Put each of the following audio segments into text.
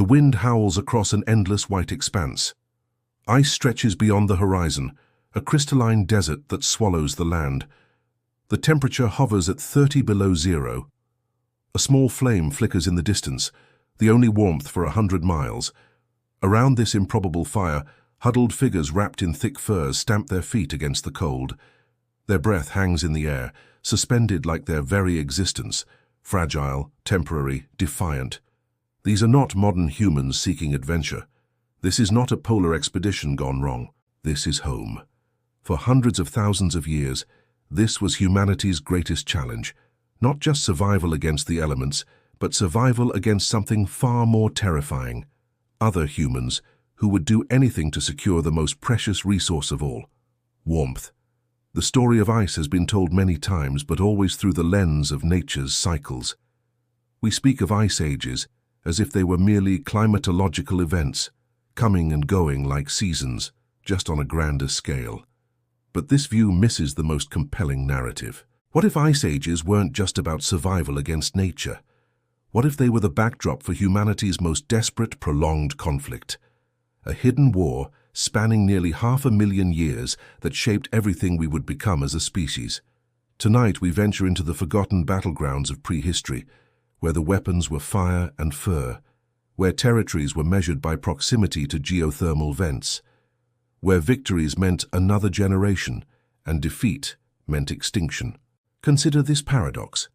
The wind howls across an endless white expanse. Ice stretches beyond the horizon, a crystalline desert that swallows the land. The temperature hovers at 30 below zero. A small flame flickers in the distance, the only warmth for 100 miles. Around this improbable fire, huddled figures wrapped in thick furs stamp their feet against the cold. Their breath hangs in the air, suspended like their very existence, fragile, temporary, defiant. These are not modern humans seeking adventure. This is not a polar expedition gone wrong. This is home. For hundreds of thousands of years, this was humanity's greatest challenge. Not just survival against the elements, but survival against something far more terrifying. Other humans who would do anything to secure the most precious resource of all: warmth. The story of ice has been told many times, but always through the lens of nature's cycles. We speak of ice ages as if they were merely climatological events, coming and going like seasons, just on a grander scale. But this view misses the most compelling narrative. What if ice ages weren't just about survival against nature? What if they were the backdrop for humanity's most desperate, prolonged conflict? A hidden war spanning nearly 500,000 years that shaped everything we would become as a species. Tonight we venture into the forgotten battlegrounds of prehistory, where the weapons were fire and fur, where territories were measured by proximity to geothermal vents, where victories meant another generation and defeat meant extinction. Consider this paradox.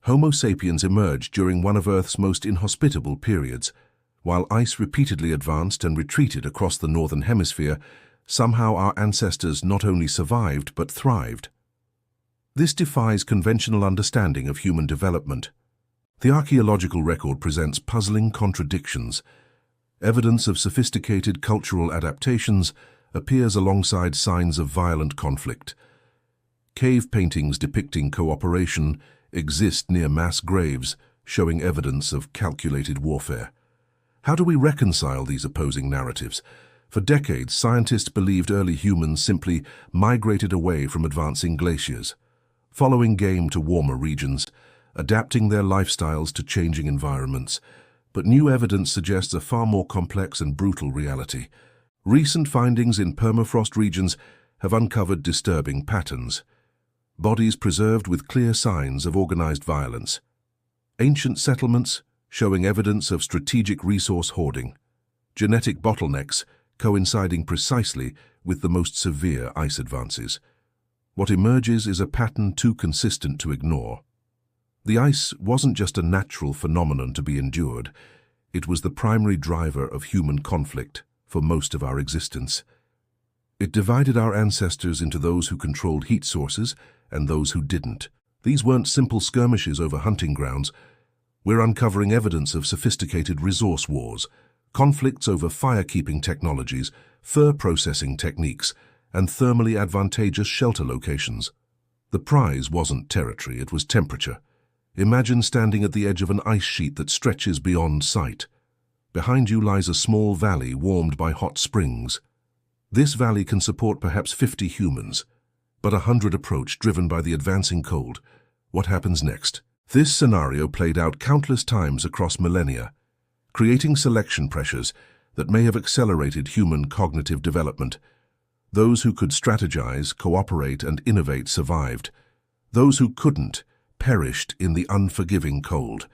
Homo sapiens emerged during one of Earth's most inhospitable periods. While ice repeatedly advanced and retreated across the northern hemisphere, somehow our ancestors not only survived but thrived. This defies conventional understanding of human development. The archaeological record presents puzzling contradictions. Evidence of sophisticated cultural adaptations appears alongside signs of violent conflict. Cave paintings depicting cooperation exist near mass graves, showing evidence of calculated warfare. How do we reconcile these opposing narratives? For decades, scientists believed early humans simply migrated away from advancing glaciers, following game to warmer regions, adapting their lifestyles to changing environments. But new evidence suggests a far more complex and brutal reality. Recent findings in permafrost regions have uncovered disturbing patterns. Bodies preserved with clear signs of organized violence. Ancient settlements showing evidence of strategic resource hoarding. Genetic bottlenecks coinciding precisely with the most severe ice advances. What emerges is a pattern too consistent to ignore. The ice wasn't just a natural phenomenon to be endured. It was the primary driver of human conflict for most of our existence. It divided our ancestors into those who controlled heat sources and those who didn't. These weren't simple skirmishes over hunting grounds. We're uncovering evidence of sophisticated resource wars, conflicts over fire-keeping technologies, fur processing techniques, and thermally advantageous shelter locations. The prize wasn't territory, it was temperature. Imagine standing at the edge of an ice sheet that stretches beyond sight. Behind you lies a small valley warmed by hot springs. This valley can support perhaps 50 humans, but 100 approach, driven by the advancing cold. What happens next? This scenario played out countless times across millennia, creating selection pressures that may have accelerated human cognitive development. Those who could strategize, cooperate, and innovate survived. Those who couldn't perished in the unforgiving cold.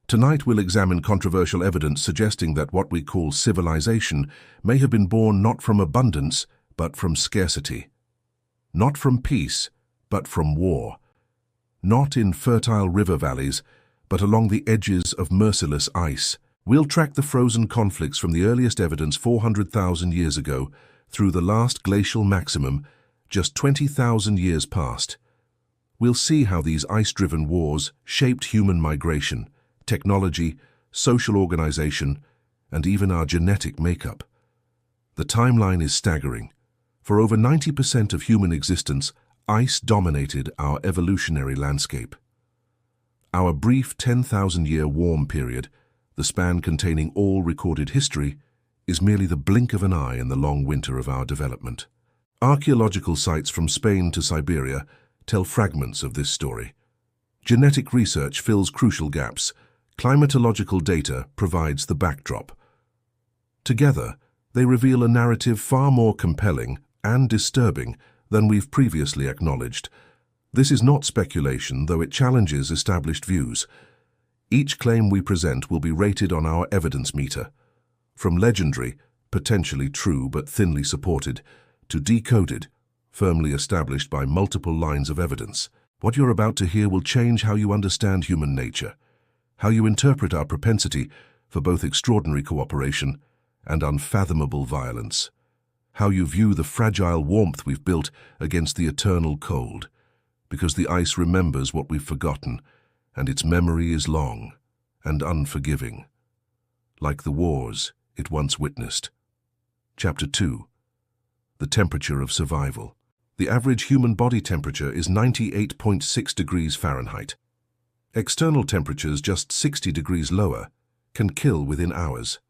Tonight we'll examine controversial evidence suggesting that what we call civilization may have been born not from abundance, but from scarcity. Not from peace, but from war. Not in fertile river valleys, but along the edges of merciless ice. We'll track the frozen conflicts from the earliest evidence 400,000 years ago through the last glacial maximum, just 20,000 years past. We'll see how these ice-driven wars shaped human migration, technology, social organization, and even our genetic makeup. The timeline is staggering. For over 90% of human existence, ice dominated our evolutionary landscape. Our brief 10,000-year warm period, the span containing all recorded history, is merely the blink of an eye in the long winter of our development. Archaeological sites from Spain to Siberia tell fragments of this story. Genetic research fills crucial gaps, Climatological data provides the backdrop. Together, they reveal a narrative far more compelling and disturbing than we've previously acknowledged. This is not speculation, though it challenges established views. Each claim we present will be rated on our evidence meter, from legendary, potentially true but thinly supported, to decoded, firmly established by multiple lines of evidence. What you're about to hear will change how you understand human nature, how you interpret our propensity for both extraordinary cooperation and unfathomable violence, how you view the fragile warmth we've built against the eternal cold, because the ice remembers what we've forgotten, and its memory is long and unforgiving, like the wars it once witnessed. Chapter 2. The temperature of survival. The average human body temperature is 98.6 degrees Fahrenheit. External temperatures just 60 degrees lower can kill within hours.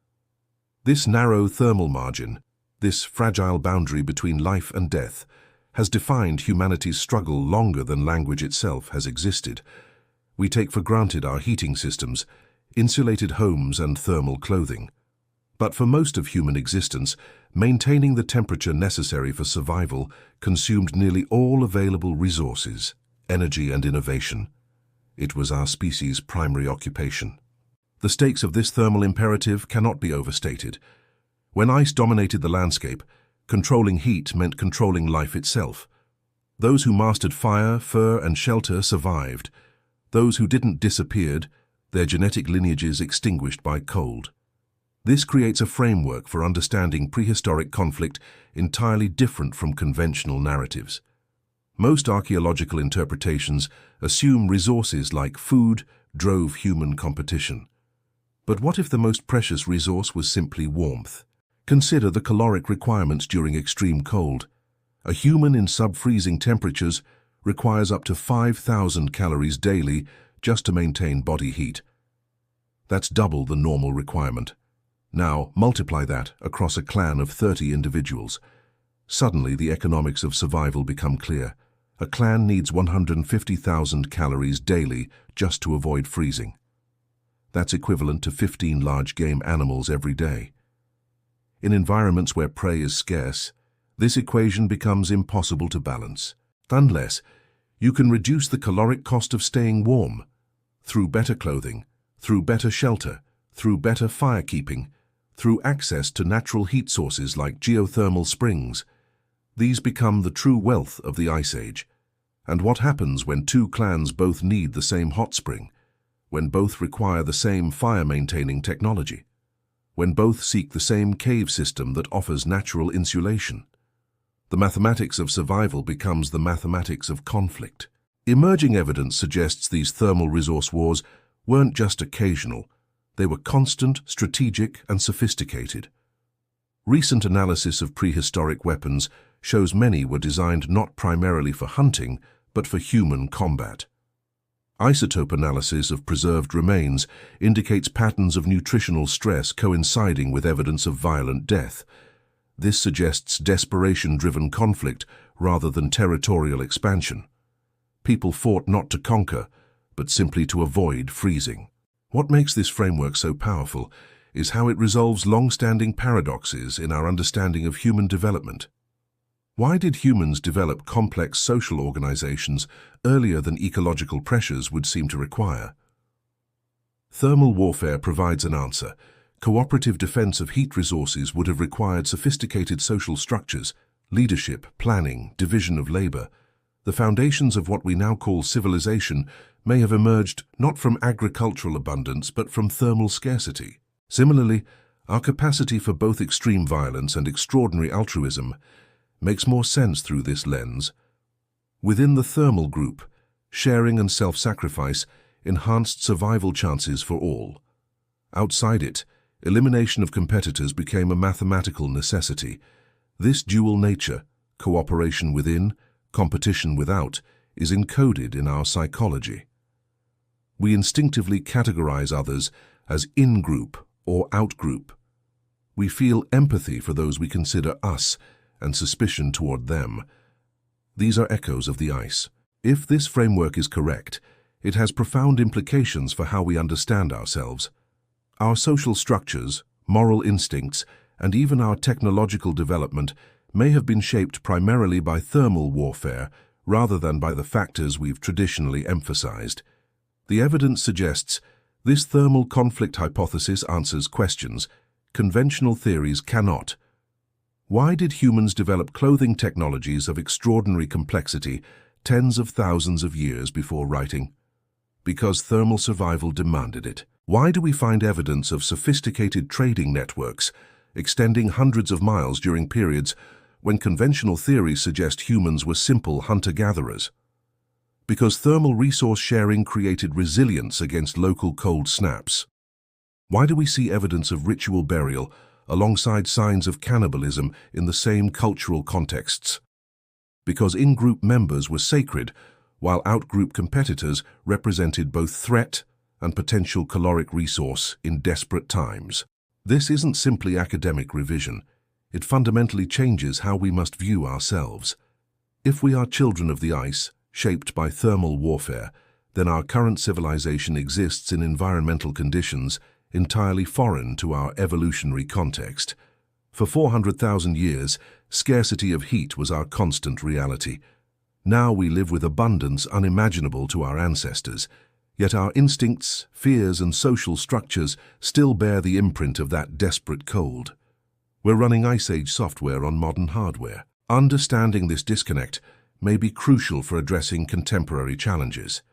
This narrow thermal margin, this fragile boundary between life and death, has defined humanity's struggle longer than language itself has existed. We take for granted our heating systems, insulated homes and thermal clothing. But for most of human existence, maintaining the temperature necessary for survival consumed nearly all available resources, energy and innovation. It was our species' primary occupation. The stakes of this thermal imperative cannot be overstated. When ice dominated the landscape, controlling heat meant controlling life itself. Those who mastered fire, fur, and shelter survived. Those who didn't disappeared, their genetic lineages extinguished by cold. This creates a framework for understanding prehistoric conflict entirely different from conventional narratives. Most archaeological interpretations assume resources like food drove human competition. But what if the most precious resource was simply warmth? Consider the caloric requirements during extreme cold. A human in sub-freezing temperatures requires up to 5,000 calories daily just to maintain body heat. That's double the normal requirement. Now, multiply that across a clan of 30 individuals. Suddenly, the economics of survival become clear. A clan needs 150,000 calories daily just to avoid freezing. That's equivalent to 15 large game animals every day. In environments where prey is scarce, this equation becomes impossible to balance. Unless you can reduce the caloric cost of staying warm through better clothing, through better shelter, through better firekeeping, through access to natural heat sources like geothermal springs. These become the true wealth of the Ice Age. And what happens when two clans both need the same hot spring, when both require the same fire-maintaining technology, when both seek the same cave system that offers natural insulation? The mathematics of survival becomes the mathematics of conflict. Emerging evidence suggests these thermal resource wars weren't just occasional. They were constant, strategic, and sophisticated. Recent analysis of prehistoric weapons shows many were designed not primarily for hunting, but for human combat. Isotope analysis of preserved remains indicates patterns of nutritional stress coinciding with evidence of violent death. This suggests desperation-driven conflict rather than territorial expansion. People fought not to conquer, but simply to avoid freezing. What makes this framework so powerful is how it resolves long-standing paradoxes in our understanding of human development. Why did humans develop complex social organizations earlier than ecological pressures would seem to require? Thermal warfare provides an answer. Cooperative defense of heat resources would have required sophisticated social structures, leadership, planning, division of labor. The foundations of what we now call civilization may have emerged not from agricultural abundance but from thermal scarcity. Similarly, our capacity for both extreme violence and extraordinary altruism makes more sense through this lens. Within the thermal group, sharing and self-sacrifice enhanced survival chances for all. Outside it, elimination of competitors became a mathematical necessity. This dual nature, cooperation within, competition without, is encoded in our psychology. We instinctively categorize others as in-group or out-group. We feel empathy for those we consider us and suspicion toward them. These are echoes of the ice. If this framework is correct, it has profound implications for how we understand ourselves. Our social structures, moral instincts, and even our technological development may have been shaped primarily by thermal warfare rather than by the factors we've traditionally emphasized. The evidence suggests this thermal conflict hypothesis answers questions conventional theories cannot. Why did humans develop clothing technologies of extraordinary complexity tens of thousands of years before writing? Because thermal survival demanded it. Why do we find evidence of sophisticated trading networks extending hundreds of miles during periods when conventional theories suggest humans were simple hunter-gatherers? Because thermal resource sharing created resilience against local cold snaps. Why do we see evidence of ritual burial alongside signs of cannibalism in the same cultural contexts? Because in-group members were sacred, while out-group competitors represented both threat and potential caloric resource in desperate times. This isn't simply academic revision. It fundamentally changes how we must view ourselves. If we are children of the ice, shaped by thermal warfare, then our current civilization exists in environmental conditions entirely foreign to our evolutionary context. For 400,000 years, scarcity of heat was our constant reality. Now we live with abundance unimaginable to our ancestors, yet our instincts, fears, and social structures still bear the imprint of that desperate cold. We're running Ice Age software on modern hardware. Understanding this disconnect may be crucial for addressing contemporary challenges.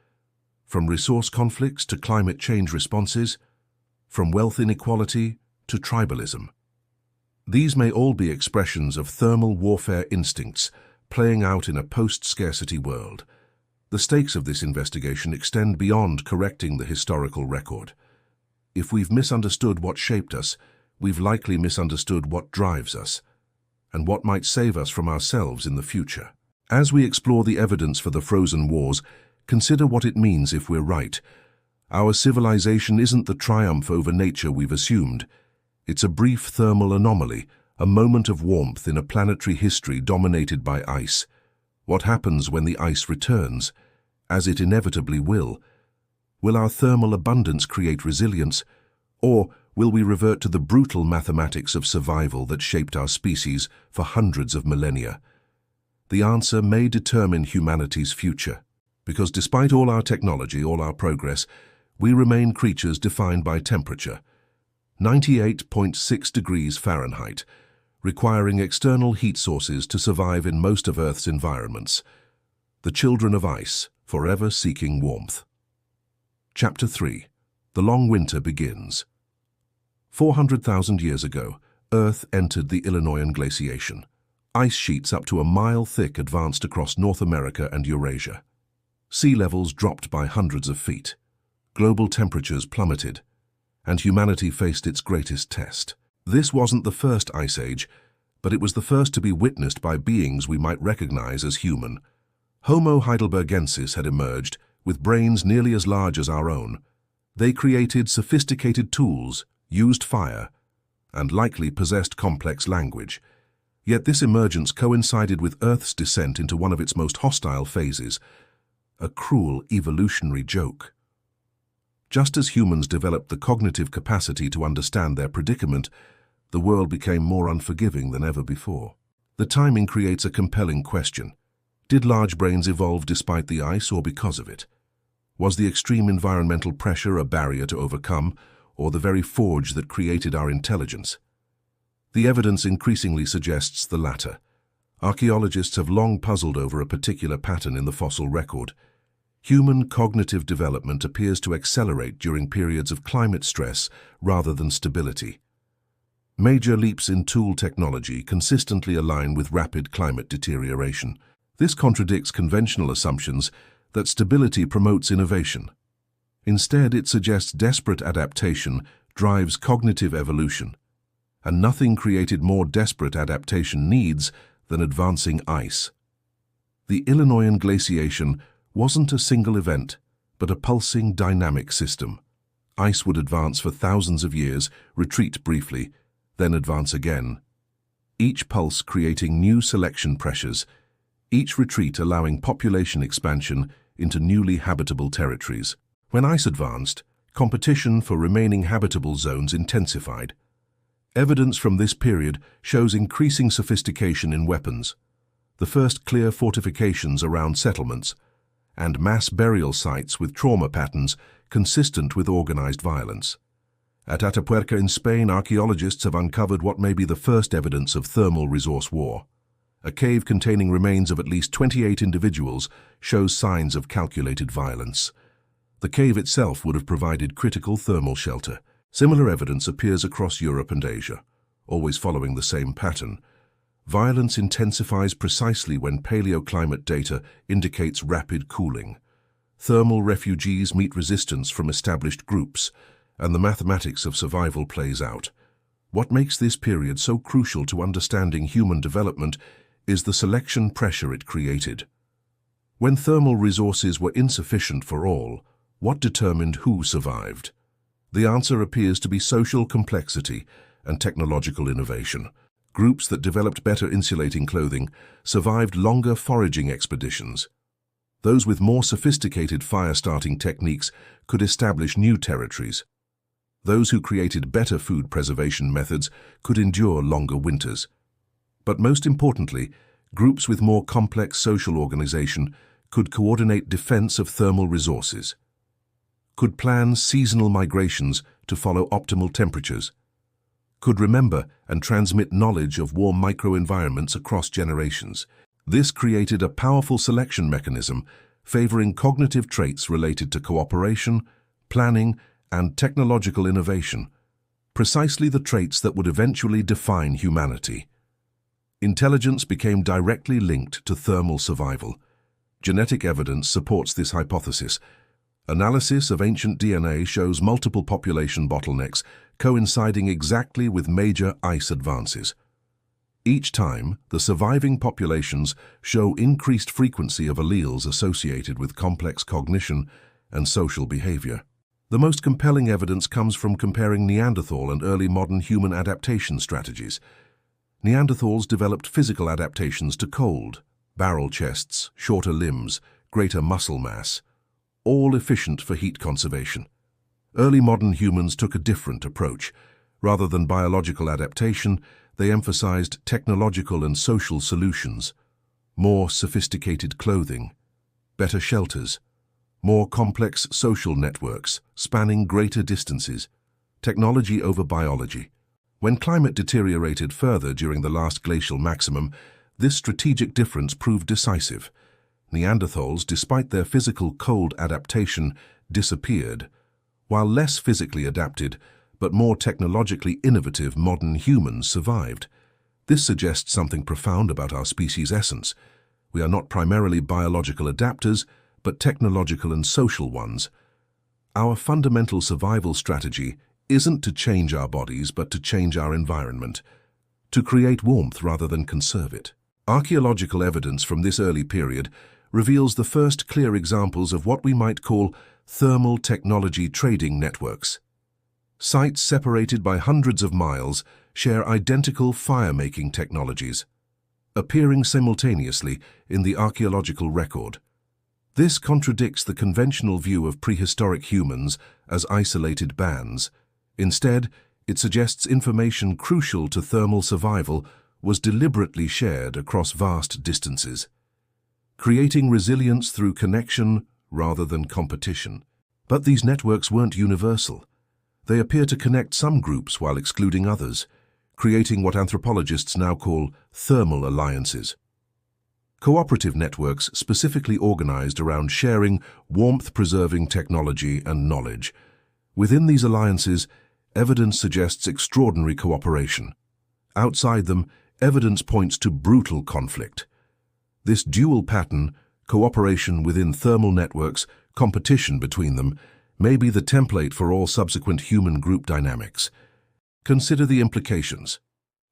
From resource conflicts to climate change responses, from wealth inequality to tribalism. These may all be expressions of thermal warfare instincts playing out in a post-scarcity world. The stakes of this investigation extend beyond correcting the historical record. If we've misunderstood what shaped us, we've likely misunderstood what drives us, and what might save us from ourselves in the future. As we explore the evidence for the frozen wars, consider what it means if we're right. Our civilization isn't the triumph over nature we've assumed. It's a brief thermal anomaly, a moment of warmth in a planetary history dominated by ice. What happens when the ice returns, as it inevitably will? Will our thermal abundance create resilience, or will we revert to the brutal mathematics of survival that shaped our species for hundreds of millennia? The answer may determine humanity's future, because despite all our technology, all our progress, we remain creatures defined by temperature, 98.6 degrees Fahrenheit, requiring external heat sources to survive in most of Earth's environments. The children of ice, forever seeking warmth. Chapter 3. The long winter begins. 400,000 years ago, Earth entered the Illinoisan glaciation. Ice sheets up to a mile thick advanced across North America and Eurasia. Sea levels dropped by hundreds of feet. Global temperatures plummeted, and humanity faced its greatest test. This wasn't the first ice age, but it was the first to be witnessed by beings we might recognize as human. Homo heidelbergensis had emerged, with brains nearly as large as our own. They created sophisticated tools, used fire, and likely possessed complex language. Yet this emergence coincided with Earth's descent into one of its most hostile phases, a cruel evolutionary joke. Just as humans developed the cognitive capacity to understand their predicament, the world became more unforgiving than ever before. The timing creates a compelling question. Did large brains evolve despite the ice or because of it? Was the extreme environmental pressure a barrier to overcome, or the very forge that created our intelligence? The evidence increasingly suggests the latter. Archaeologists have long puzzled over a particular pattern in the fossil record. Human cognitive development appears to accelerate during periods of climate stress rather than stability. Major leaps in tool technology consistently align with rapid climate deterioration. This contradicts conventional assumptions that stability promotes innovation. Instead, it suggests desperate adaptation drives cognitive evolution, and nothing created more desperate adaptation needs than advancing ice. The Illinoisan glaciation wasn't a single event, but a pulsing, dynamic system. Ice would advance for thousands of years, retreat briefly, then advance again. Each pulse creating new selection pressures, each retreat allowing population expansion into newly habitable territories. When ice advanced, competition for remaining habitable zones intensified. Evidence from this period shows increasing sophistication in weapons, the first clear fortifications around settlements, and mass burial sites with trauma patterns consistent with organized violence. At Atapuerca in Spain, archaeologists have uncovered what may be the first evidence of thermal resource war. A cave containing remains of at least 28 individuals shows signs of calculated violence. The cave itself would have provided critical thermal shelter. Similar evidence appears across Europe and Asia, always following the same pattern. Violence intensifies precisely when paleoclimate data indicates rapid cooling. Thermal refugees meet resistance from established groups, and the mathematics of survival plays out. What makes this period so crucial to understanding human development is the selection pressure it created. When thermal resources were insufficient for all, what determined who survived? The answer appears to be social complexity and technological innovation. Groups that developed better insulating clothing survived longer foraging expeditions. Those with more sophisticated fire-starting techniques could establish new territories. Those who created better food preservation methods could endure longer winters. But most importantly, groups with more complex social organization could coordinate defense of thermal resources, could plan seasonal migrations to follow optimal temperatures, could remember and transmit knowledge of warm microenvironments across generations. This created a powerful selection mechanism favoring cognitive traits related to cooperation, planning, and technological innovation, precisely the traits that would eventually define humanity. Intelligence became directly linked to thermal survival. Genetic evidence supports this hypothesis. Analysis of ancient DNA shows multiple population bottlenecks coinciding exactly with major ice advances. Each time, the surviving populations show increased frequency of alleles associated with complex cognition and social behavior. The most compelling evidence comes from comparing Neanderthal and early modern human adaptation strategies. Neanderthals developed physical adaptations to cold, barrel chests, shorter limbs, greater muscle mass, all efficient for heat conservation. Early modern humans took a different approach. Rather than biological adaptation, they emphasized technological and social solutions, more sophisticated clothing, better shelters, more complex social networks spanning greater distances, technology over biology. When climate deteriorated further during the last glacial maximum, this strategic difference proved decisive. Neanderthals, despite their physical cold adaptation, disappeared, while less physically adapted but more technologically innovative modern humans survived. This suggests something profound about our species' essence. We are not primarily biological adapters, but technological and social ones. Our fundamental survival strategy isn't to change our bodies, but to change our environment, to create warmth rather than conserve it. Archaeological evidence from this early period reveals the first clear examples of what we might call thermal technology trading networks. Sites separated by hundreds of miles share identical fire-making technologies, appearing simultaneously in the archaeological record. This contradicts the conventional view of prehistoric humans as isolated bands. Instead, it suggests information crucial to thermal survival was deliberately shared across vast distances, creating resilience through connection rather than competition. But these networks weren't universal. They appear to connect some groups while excluding others, creating what anthropologists now call thermal alliances. Cooperative networks specifically organized around sharing warmth-preserving technology and knowledge. Within these alliances, evidence suggests extraordinary cooperation. Outside them, evidence points to brutal conflict. This dual pattern, cooperation within thermal networks, competition between them, may be the template for all subsequent human group dynamics. Consider the implications.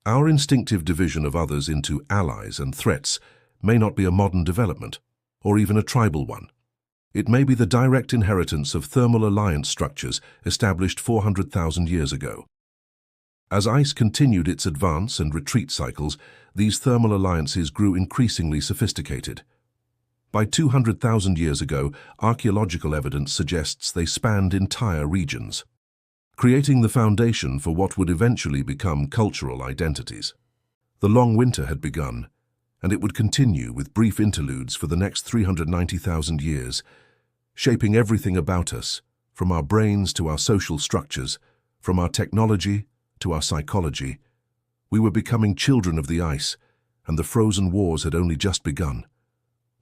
Our instinctive division of others into allies and threats may not be a modern development, or even a tribal one. It may be the direct inheritance of thermal alliance structures established 400,000 years ago. As ice continued its advance and retreat cycles, these thermal alliances grew increasingly sophisticated. By 200,000 years ago, archaeological evidence suggests they spanned entire regions, creating the foundation for what would eventually become cultural identities. The long winter had begun, and it would continue with brief interludes for the next 390,000 years, shaping everything about us, from our brains to our social structures, from our technology to our psychology. We were becoming children of the ice, and the frozen wars had only just begun.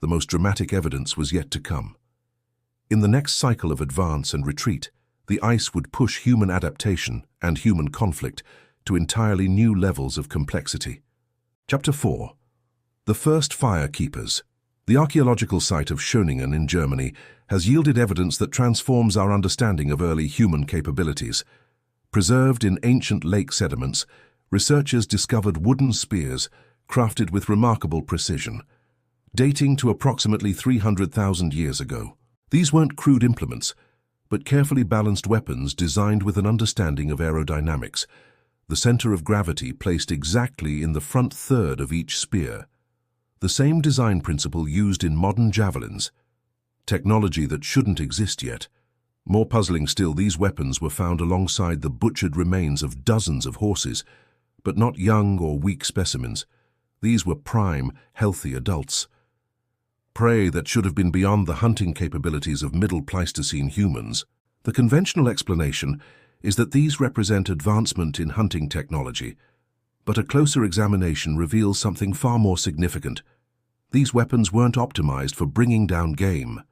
The most dramatic evidence was yet to come. In the next cycle of advance and retreat, the ice would push human adaptation and human conflict to entirely new levels of complexity. Chapter 4. The First Fire Keepers. The archaeological site of Schöningen in Germany has yielded evidence that transforms our understanding of early human capabilities. Preserved in ancient lake sediments, researchers discovered wooden spears crafted with remarkable precision, dating to approximately 300,000 years ago. These weren't crude implements, but carefully balanced weapons designed with an understanding of aerodynamics, the center of gravity placed exactly in the front third of each spear. The same design principle used in modern javelins, technology that shouldn't exist yet. More puzzling still, these weapons were found alongside the butchered remains of dozens of horses, but not young or weak specimens. These were prime, healthy adults. Prey that should have been beyond the hunting capabilities of Middle Pleistocene humans. The conventional explanation is that these represent advancement in hunting technology, but a closer examination reveals something far more significant. These weapons weren't optimized for bringing down game.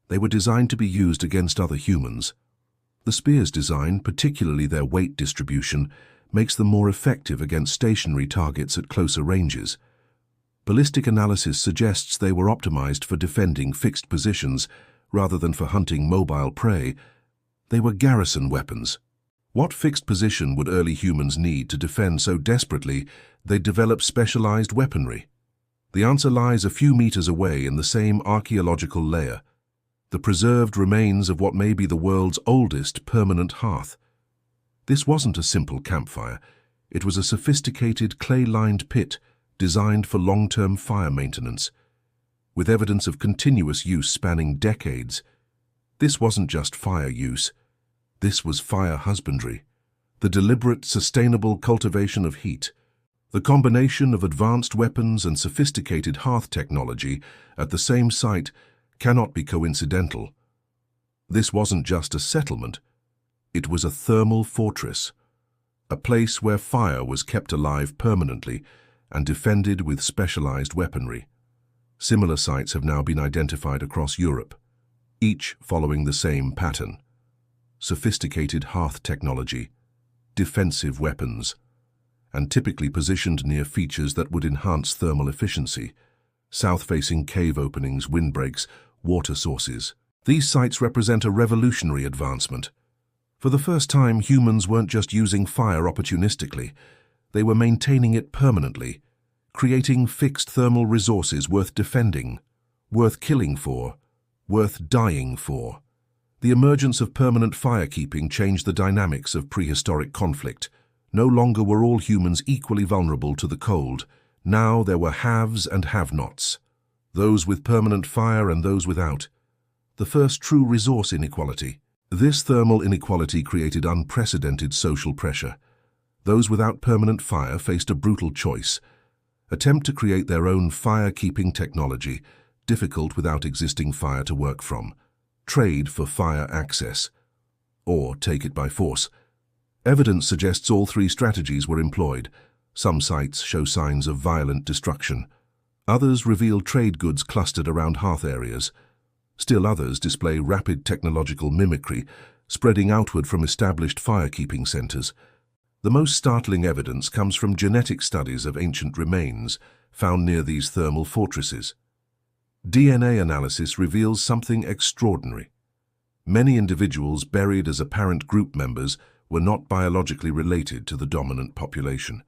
They were designed to be used against other humans. The spear's design, particularly their weight distribution, makes them more effective against stationary targets at closer ranges. Ballistic analysis suggests they were optimized for defending fixed positions rather than for hunting mobile prey. They were garrison weapons. What fixed position would early humans need to defend so desperately they'd develop specialized weaponry? The answer lies a few meters away in the same archaeological layer, the preserved remains of what may be the world's oldest permanent hearth. This wasn't a simple campfire. It was a sophisticated clay-lined pit designed for long-term fire maintenance, with evidence of continuous use spanning decades. This wasn't just fire use. This was fire husbandry, the deliberate, sustainable cultivation of heat. The combination of advanced weapons and sophisticated hearth technology at the same site cannot be coincidental. This wasn't just a settlement. It was a thermal fortress, a place where fire was kept alive permanently and defended with specialized weaponry. Similar sites have now been identified across Europe, each following the same pattern. Sophisticated hearth technology, defensive weapons, and typically positioned near features that would enhance thermal efficiency: south-facing cave openings, windbreaks, water sources. These sites represent a revolutionary advancement. For the first time, humans weren't just using fire opportunistically. They were maintaining it permanently, creating fixed thermal resources worth defending, worth killing for, worth dying for. The emergence of permanent firekeeping changed the dynamics of prehistoric conflict. No longer were all humans equally vulnerable to the cold. Now there were haves and have-nots, those with permanent fire and those without. The first true resource inequality. This thermal inequality created unprecedented social pressure. Those without permanent fire faced a brutal choice: attempt to create their own fire-keeping technology, difficult without existing fire to work from, trade for fire access, or take it by force. Evidence suggests all three strategies were employed. Some sites show signs of violent destruction. Others reveal trade goods clustered around hearth areas. Still others display rapid technological mimicry, spreading outward from established firekeeping centers. The most startling evidence comes from genetic studies of ancient remains found near these thermal fortresses. DNA analysis reveals something extraordinary. Many individuals buried as apparent group members were not biologically related to the dominant population.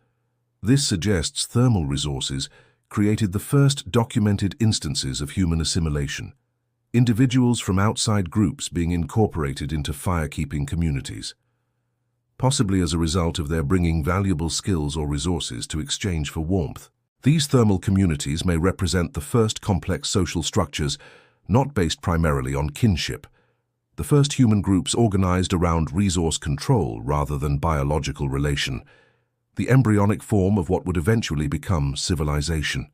This suggests thermal resources created the first documented instances of human assimilation, individuals from outside groups being incorporated into firekeeping communities, possibly as a result of their bringing valuable skills or resources to exchange for warmth. These thermal communities may represent the first complex social structures, not based primarily on kinship. The first human groups organized around resource control rather than biological relation, the embryonic form of what would eventually become civilization.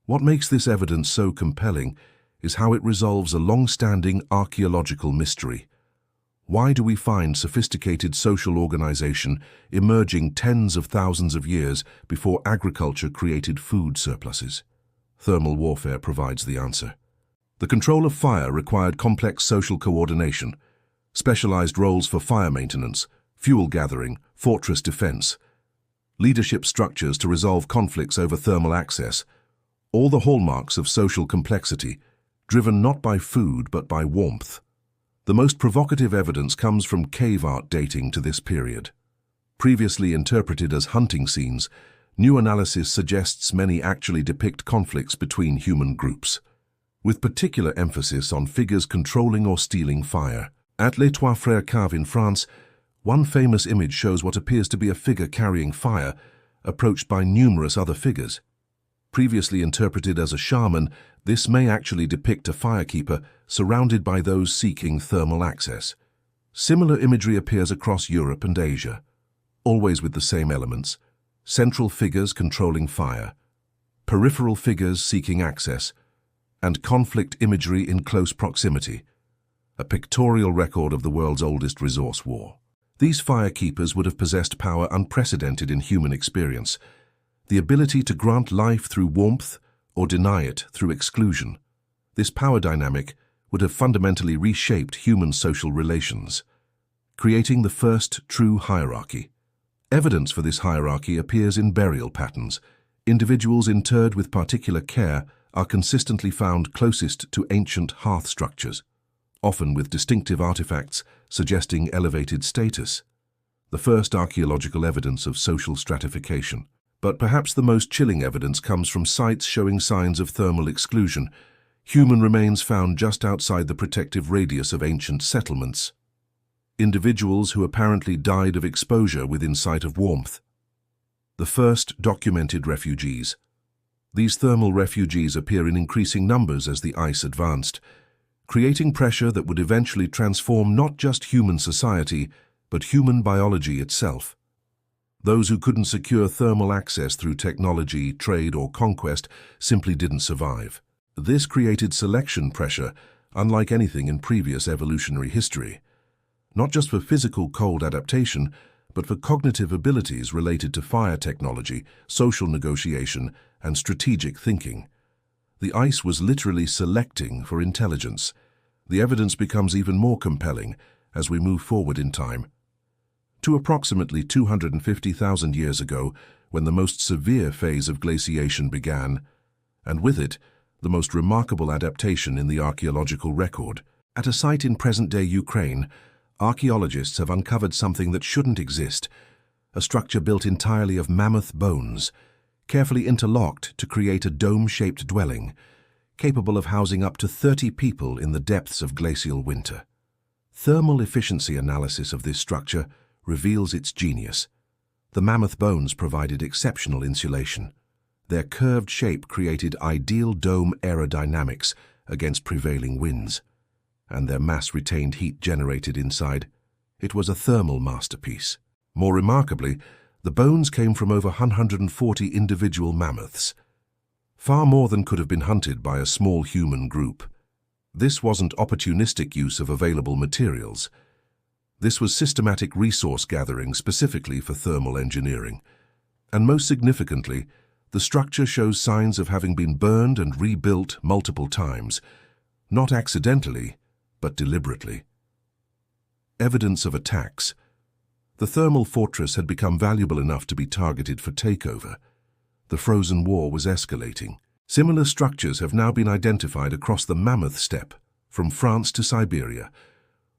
What makes this evidence so compelling is how it resolves a long-standing archaeological mystery. Why do we find sophisticated social organization emerging tens of thousands of years before agriculture created food surpluses? Thermal warfare provides the answer. The control of fire required complex social coordination, specialized roles for fire maintenance, fuel gathering, fortress defense, leadership structures to resolve conflicts over thermal access, all the hallmarks of social complexity, driven not by food but by warmth. The most provocative evidence comes from cave art dating to this period. Previously interpreted as hunting scenes, new analysis suggests many actually depict conflicts between human groups, with particular emphasis on figures controlling or stealing fire. At Les Trois Frères Cave in France, one famous image shows what appears to be a figure carrying fire, approached by numerous other figures. Previously interpreted as a shaman, this may actually depict a firekeeper surrounded by those seeking thermal access. Similar imagery appears across Europe and Asia, always with the same elements: central figures controlling fire, peripheral figures seeking access, and conflict imagery in close proximity, a pictorial record of the world's oldest resource war. These firekeepers would have possessed power unprecedented in human experience, the ability to grant life through warmth or deny it through exclusion. This power dynamic would have fundamentally reshaped human social relations, creating the first true hierarchy. Evidence for this hierarchy appears in burial patterns. Individuals interred with particular care are consistently found closest to ancient hearth structures, often with distinctive artifacts suggesting elevated status, the first archaeological evidence of social stratification. But perhaps the most chilling evidence comes from sites showing signs of thermal exclusion, human remains found just outside the protective radius of ancient settlements. Individuals who apparently died of exposure within sight of warmth. The first documented refugees. These thermal refugees appear in increasing numbers as the ice advanced, creating pressure that would eventually transform not just human society, but human biology itself. Those who couldn't secure thermal access through technology, trade, or conquest simply didn't survive. This created selection pressure unlike anything in previous evolutionary history, not just for physical cold adaptation, but for cognitive abilities related to fire technology, social negotiation, and strategic thinking. The ice was literally selecting for intelligence. The evidence becomes even more compelling as we move forward in time, to approximately 250,000 years ago, when the most severe phase of glaciation began, and with it, the most remarkable adaptation in the archaeological record. At a site in present-day Ukraine, archaeologists have uncovered something that shouldn't exist, a structure built entirely of mammoth bones, carefully interlocked to create a dome-shaped dwelling, capable of housing up to 30 people in the depths of glacial winter. Thermal efficiency analysis of this structure reveals its genius. The mammoth bones provided exceptional insulation. Their curved shape created ideal dome aerodynamics against prevailing winds, and their mass retained heat generated inside. It was a thermal masterpiece. More remarkably, the bones came from over 140 individual mammoths, far more than could have been hunted by a small human group. This wasn't opportunistic use of available materials. This was systematic resource gathering specifically for thermal engineering. And most significantly, the structure shows signs of having been burned and rebuilt multiple times, not accidentally, but deliberately. Evidence of attacks. The thermal fortress had become valuable enough to be targeted for takeover. The frozen war was escalating. Similar structures have now been identified across the Mammoth Steppe, from France to Siberia,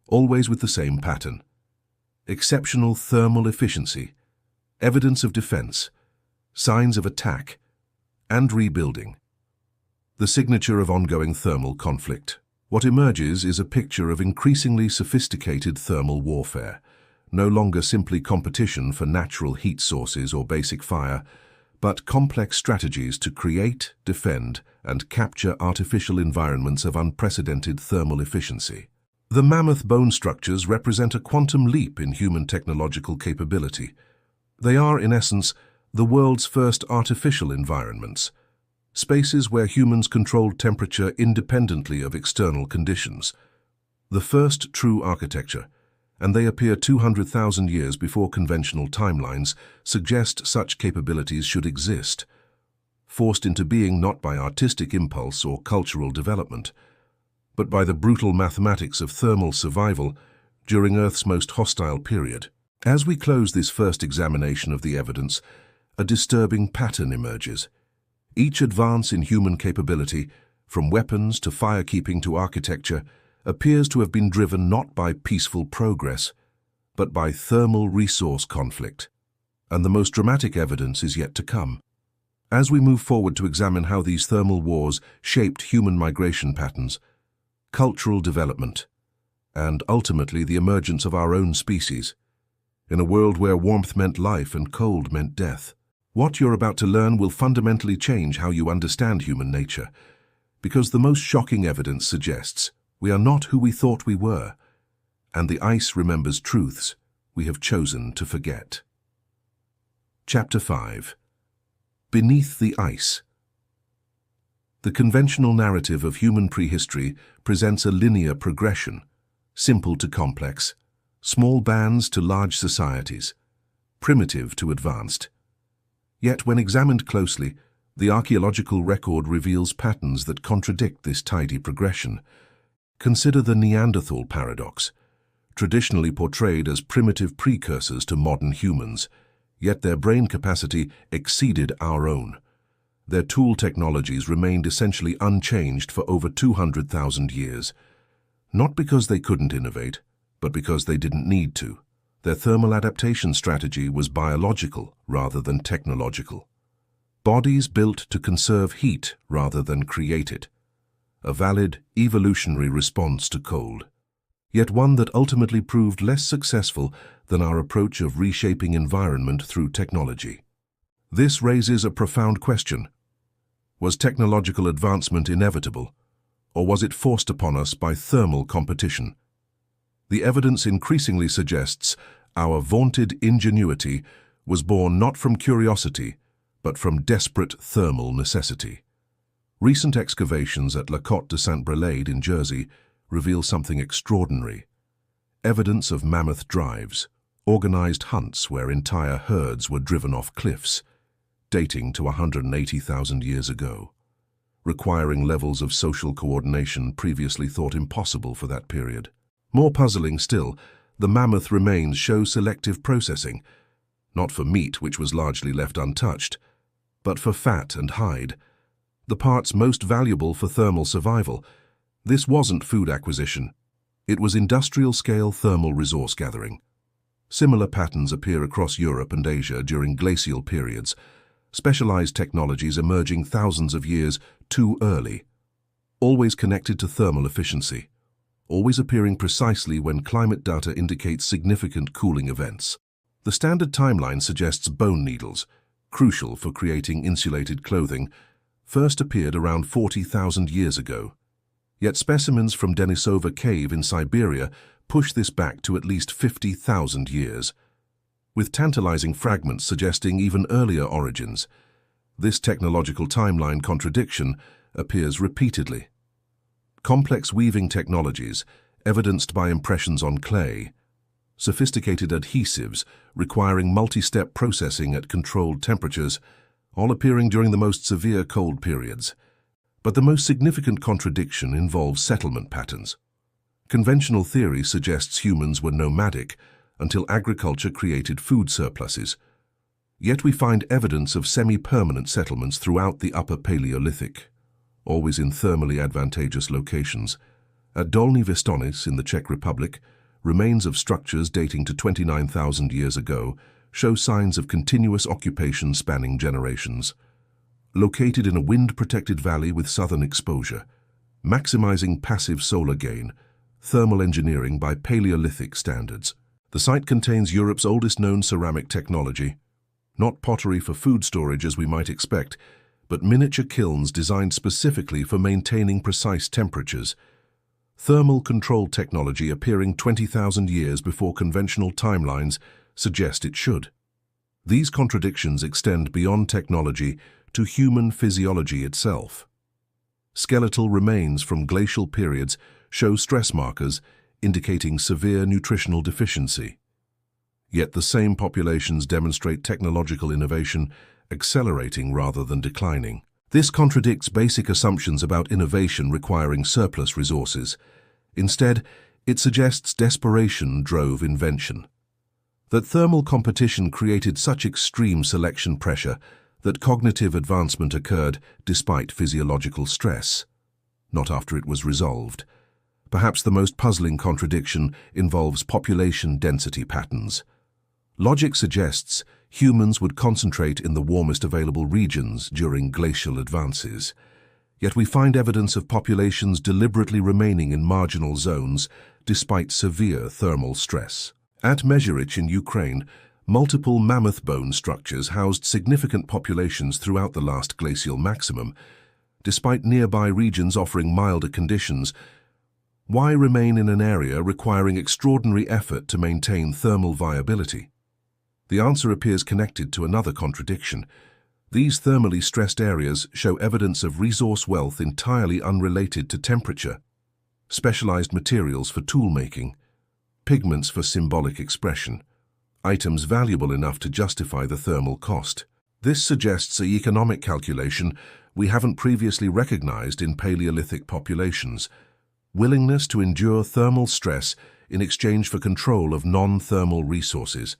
always with the same pattern. Exceptional thermal efficiency, evidence of defense, signs of attack, and rebuilding. The signature of ongoing thermal conflict. What emerges is a picture of increasingly sophisticated thermal warfare, no longer simply competition for natural heat sources or basic fire, but complex strategies to create, defend, and capture artificial environments of unprecedented thermal efficiency. The mammoth bone structures represent a quantum leap in human technological capability. They are, in essence, the world's first artificial environments, spaces where humans controlled temperature independently of external conditions. The first true architecture, and they appear 200,000 years before conventional timelines, suggest such capabilities should exist, forced into being not by artistic impulse or cultural development, but by the brutal mathematics of thermal survival during Earth's most hostile period. As we close this first examination of the evidence, a disturbing pattern emerges. Each advance in human capability, from weapons to firekeeping to architecture, appears to have been driven not by peaceful progress, but by thermal resource conflict. And the most dramatic evidence is yet to come. As we move forward to examine how these thermal wars shaped human migration patterns, cultural development, and ultimately the emergence of our own species, in a world where warmth meant life and cold meant death. What you're about to learn will fundamentally change how you understand human nature, because the most shocking evidence suggests we are not who we thought we were, and the ice remembers truths we have chosen to forget. Chapter 5. Beneath the Ice. The conventional narrative of human prehistory presents a linear progression, simple to complex, small bands to large societies, primitive to advanced. Yet when examined closely, the archaeological record reveals patterns that contradict this tidy progression. Consider the Neanderthal paradox, traditionally portrayed as primitive precursors to modern humans, yet their brain capacity exceeded our own. Their tool technologies remained essentially unchanged for over 200,000 years, not because they couldn't innovate, but because they didn't need to. Their thermal adaptation strategy was biological rather than technological. Bodies built to conserve heat rather than create it. A valid evolutionary response to cold, yet one that ultimately proved less successful than our approach of reshaping environment through technology. This raises a profound question. Was technological advancement inevitable, or was it forced upon us by thermal competition? The evidence increasingly suggests our vaunted ingenuity was born not from curiosity, but from desperate thermal necessity. Recent excavations at La Côte de Saint-Brelade in Jersey reveal something extraordinary. Evidence of mammoth drives, organized hunts where entire herds were driven off cliffs, dating to 180,000 years ago, requiring levels of social coordination previously thought impossible for that period. More puzzling still, the mammoth remains show selective processing, not for meat, which was largely left untouched, but for fat and hide, the parts most valuable for thermal survival. This wasn't food acquisition. It was industrial-scale thermal resource gathering. Similar patterns appear across Europe and Asia during glacial periods, specialized technologies emerging thousands of years too early, always connected to thermal efficiency, always appearing precisely when climate data indicates significant cooling events. The standard timeline suggests bone needles, crucial for creating insulated clothing, first appeared around 40,000 years ago. Yet specimens from Denisova Cave in Siberia push this back to at least 50,000 years, with tantalizing fragments suggesting even earlier origins. This technological timeline contradiction appears repeatedly. Complex weaving technologies, evidenced by impressions on clay, sophisticated adhesives requiring multi-step processing at controlled temperatures, all appearing during the most severe cold periods. But the most significant contradiction involves settlement patterns. Conventional theory suggests humans were nomadic until agriculture created food surpluses. Yet we find evidence of semi-permanent settlements throughout the Upper Paleolithic, always in thermally advantageous locations. At Dolní Věstonice in the Czech Republic, remains of structures dating to 29,000 years ago show signs of continuous occupation spanning generations. Located in a wind-protected valley with southern exposure, maximizing passive solar gain, thermal engineering by Paleolithic standards. The site contains Europe's oldest known ceramic technology, Not pottery for food storage as we might expect, but miniature kilns designed specifically for maintaining precise temperatures. Thermal control technology appearing 20,000 years before conventional timelines suggest it should. These contradictions extend beyond technology to human physiology itself. Skeletal remains from glacial periods show stress markers indicating severe nutritional deficiency. Yet the same populations demonstrate technological innovation accelerating rather than declining. This contradicts basic assumptions about innovation requiring surplus resources. Instead, it suggests desperation drove invention. That thermal competition created such extreme selection pressure that cognitive advancement occurred despite physiological stress, not after it was resolved. Perhaps the most puzzling contradiction involves population density patterns. Logic suggests humans would concentrate in the warmest available regions during glacial advances. Yet we find evidence of populations deliberately remaining in marginal zones despite severe thermal stress. At Megafauna in Ukraine, multiple mammoth bone structures housed significant populations throughout the last glacial maximum. Despite nearby regions offering milder conditions, why remain in an area requiring extraordinary effort to maintain thermal viability? The answer appears connected to another contradiction. These thermally stressed areas show evidence of resource wealth entirely unrelated to temperature. Specialized materials for tool-making, pigments for symbolic expression, items valuable enough to justify the thermal cost. This suggests an economic calculation we haven't previously recognized in Paleolithic populations: willingness to endure thermal stress in exchange for control of non-thermal resources.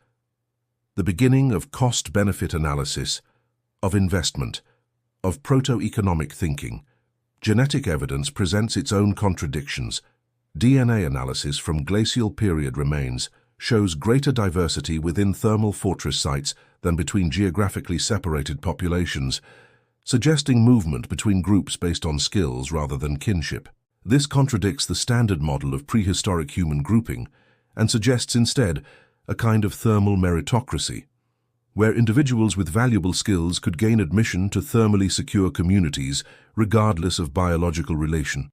The beginning of cost-benefit analysis, of investment, of proto-economic thinking. Genetic evidence presents its own contradictions. DNA analysis from glacial period remains shows greater diversity within thermal fortress sites than between geographically separated populations, suggesting movement between groups based on skills rather than kinship. This contradicts the standard model of prehistoric human grouping and suggests instead a kind of thermal meritocracy, where individuals with valuable skills could gain admission to thermally secure communities regardless of biological relation.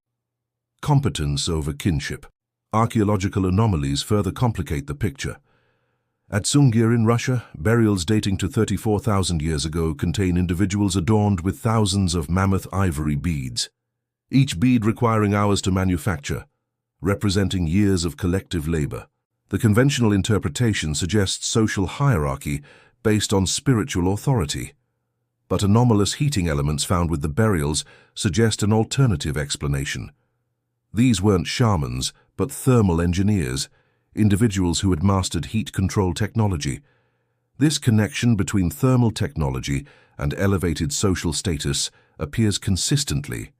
Competence over kinship. Archaeological anomalies further complicate the picture. At Sungir in Russia, burials dating to 34,000 years ago contain individuals adorned with thousands of mammoth ivory beads, each bead requiring hours to manufacture, representing years of collective labor. The conventional interpretation suggests social hierarchy based on spiritual authority, but anomalous heating elements found with the burials suggest an alternative explanation. These weren't shamans, but thermal engineers, individuals who had mastered heat control technology. This connection between thermal technology and elevated social status appears consistently.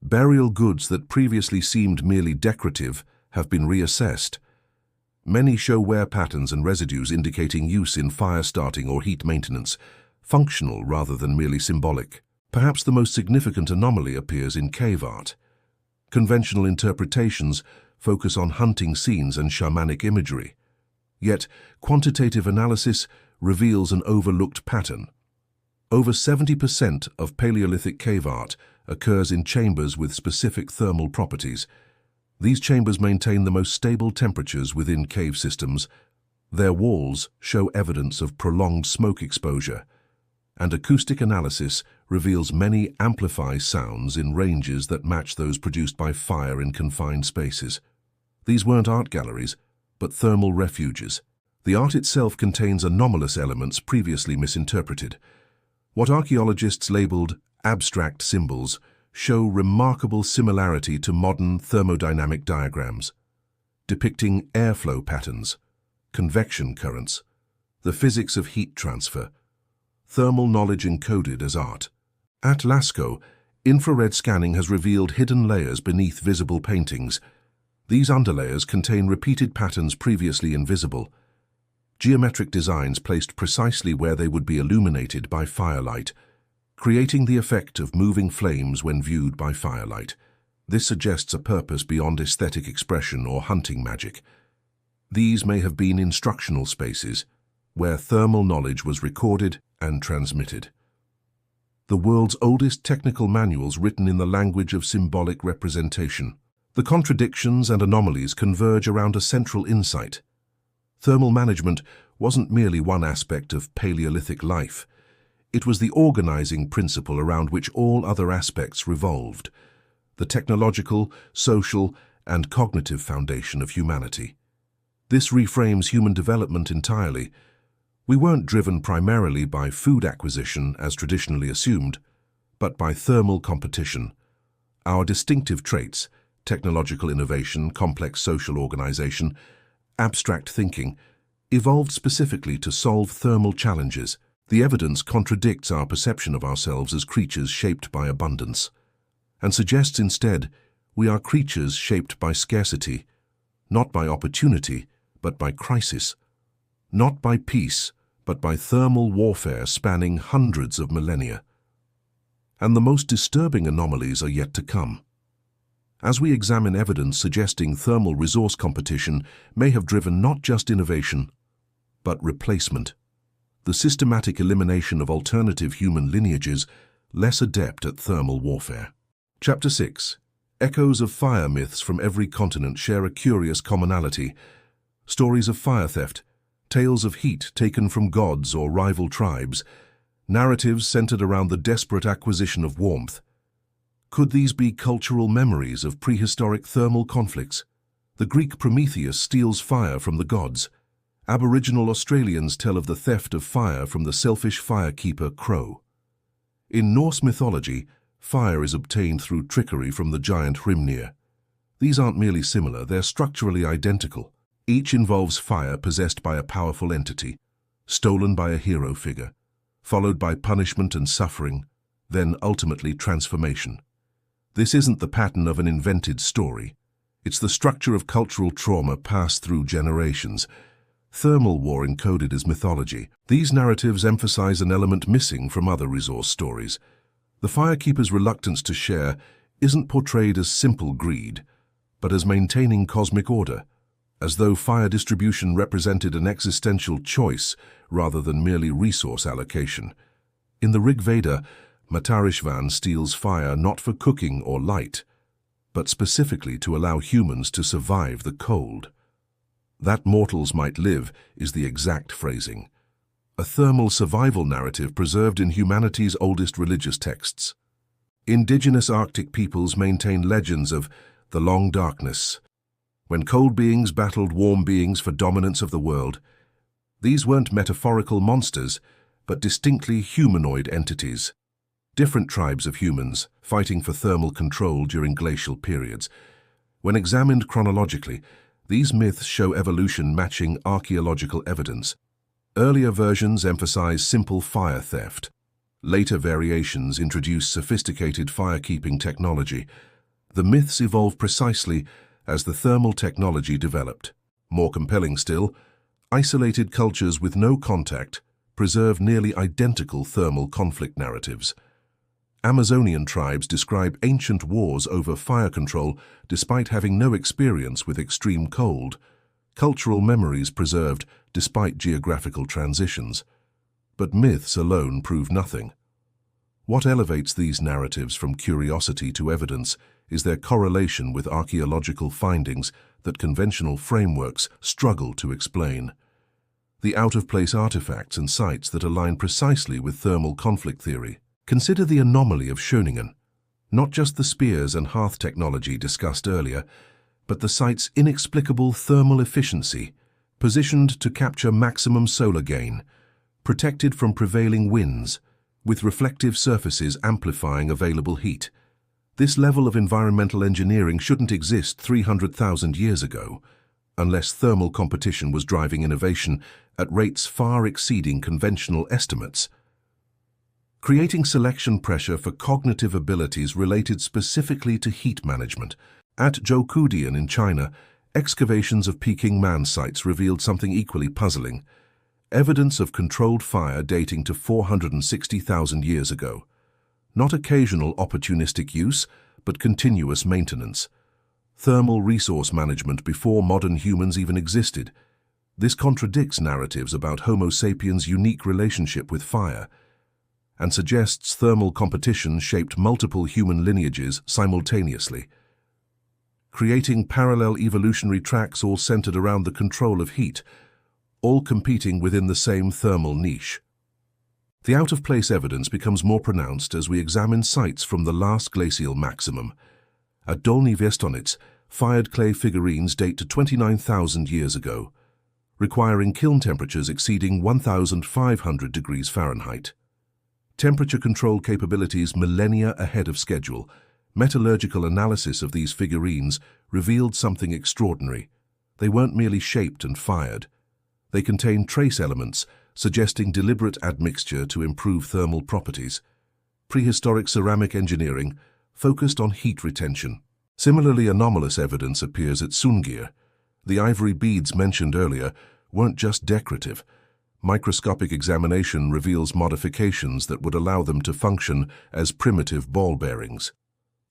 Burial goods that previously seemed merely decorative have been reassessed. Many show wear patterns and residues indicating use in fire starting or heat maintenance, functional rather than merely symbolic. Perhaps the most significant anomaly appears in cave art. Conventional interpretations focus on hunting scenes and shamanic imagery. Yet, quantitative analysis reveals an overlooked pattern. Over 70% of Paleolithic cave art occurs in chambers with specific thermal properties. These chambers maintain the most stable temperatures within cave systems. Their walls show evidence of prolonged smoke exposure, and acoustic analysis reveals many amplified sounds in ranges that match those produced by fire in confined spaces. These weren't art galleries, but thermal refuges. The art itself contains anomalous elements previously misinterpreted. What archaeologists labeled abstract symbols show remarkable similarity to modern thermodynamic diagrams, depicting airflow patterns, convection currents, the physics of heat transfer, thermal knowledge encoded as art. At Lascaux, infrared scanning has revealed hidden layers beneath visible paintings. These underlayers contain repeated patterns previously invisible, geometric designs placed precisely where they would be illuminated by firelight, creating the effect of moving flames when viewed by firelight. This suggests a purpose beyond aesthetic expression or hunting magic. These may have been instructional spaces, where thermal knowledge was recorded and transmitted. The world's oldest technical manuals written in the language of symbolic representation. The contradictions and anomalies converge around a central insight. Thermal management wasn't merely one aspect of Paleolithic life. It was the organizing principle around which all other aspects revolved, the technological, social, and cognitive foundation of humanity. This reframes human development entirely. We weren't driven primarily by food acquisition, as traditionally assumed, but by thermal competition. Our distinctive traits, technological innovation, complex social organization, abstract thinking, evolved specifically to solve thermal challenges. The evidence contradicts our perception of ourselves as creatures shaped by abundance, and suggests instead we are creatures shaped by scarcity, not by opportunity, but by crisis, not by peace, but by thermal warfare spanning hundreds of millennia. And the most disturbing anomalies are yet to come. As we examine evidence suggesting thermal resource competition may have driven not just innovation, but replacement, the systematic elimination of alternative human lineages less adept at thermal warfare. Chapter 6. Echoes of fire myths from every continent share a curious commonality. Stories of fire theft, tales of heat taken from gods or rival tribes, narratives centered around the desperate acquisition of warmth. Could these be cultural memories of prehistoric thermal conflicts? The Greek Prometheus steals fire from the gods. Aboriginal Australians tell of the theft of fire from the selfish firekeeper crow. In Norse mythology, fire is obtained through trickery from the giant Hrymnir. These aren't merely similar, they're structurally identical. Each involves fire possessed by a powerful entity, stolen by a hero figure, followed by punishment and suffering, then ultimately transformation. This isn't the pattern of an invented story. It's the structure of cultural trauma passed through generations. Thermal war encoded as mythology. These narratives emphasize an element missing from other resource stories. The firekeeper's reluctance to share isn't portrayed as simple greed, but as maintaining cosmic order, as though fire distribution represented an existential choice rather than merely resource allocation. In the Rig Veda, Matarishvan steals fire not for cooking or light, but specifically to allow humans to survive the cold. That mortals might live is the exact phrasing. A thermal survival narrative preserved in humanity's oldest religious texts. Indigenous Arctic peoples maintain legends of the long darkness, when cold beings battled warm beings for dominance of the world. These weren't metaphorical monsters, but distinctly humanoid entities. Different tribes of humans fighting for thermal control during glacial periods. When examined chronologically, these myths show evolution matching archaeological evidence. Earlier versions emphasize simple fire theft. Later variations introduce sophisticated firekeeping technology. The myths evolved precisely as the thermal technology developed. More compelling still, isolated cultures with no contact preserve nearly identical thermal conflict narratives. Amazonian tribes describe ancient wars over fire control despite having no experience with extreme cold. Cultural memories preserved despite geographical transitions. But myths alone prove nothing. What elevates these narratives from curiosity to evidence is their correlation with archaeological findings that conventional frameworks struggle to explain. The out-of-place artifacts and sites that align precisely with thermal conflict theory. Consider the anomaly of Schöningen, not just the spears and hearth technology discussed earlier, but the site's inexplicable thermal efficiency, positioned to capture maximum solar gain, protected from prevailing winds, with reflective surfaces amplifying available heat. This level of environmental engineering shouldn't exist 300,000 years ago, unless thermal competition was driving innovation at rates far exceeding conventional estimates. Creating selection pressure for cognitive abilities related specifically to heat management. At Zhoukudian in China, excavations of Peking man sites revealed something equally puzzling. Evidence of controlled fire dating to 460,000 years ago. Not occasional opportunistic use, but continuous maintenance. Thermal resource management before modern humans even existed. This contradicts narratives about Homo sapiens' unique relationship with fire and suggests thermal competition shaped multiple human lineages simultaneously, creating parallel evolutionary tracks all centered around the control of heat, all competing within the same thermal niche. The out-of-place evidence becomes more pronounced as we examine sites from the last glacial maximum. At Dolny Viestonitz, fired clay figurines date to 29,000 years ago, requiring kiln temperatures exceeding 1,500 degrees Fahrenheit. Temperature control capabilities millennia ahead of schedule. Metallurgical analysis of these figurines revealed something extraordinary. They weren't merely shaped and fired. They contained trace elements, suggesting deliberate admixture to improve thermal properties. Prehistoric ceramic engineering focused on heat retention. Similarly anomalous evidence appears at Sungir. The ivory beads mentioned earlier weren't just decorative. Microscopic examination reveals modifications that would allow them to function as primitive ball bearings.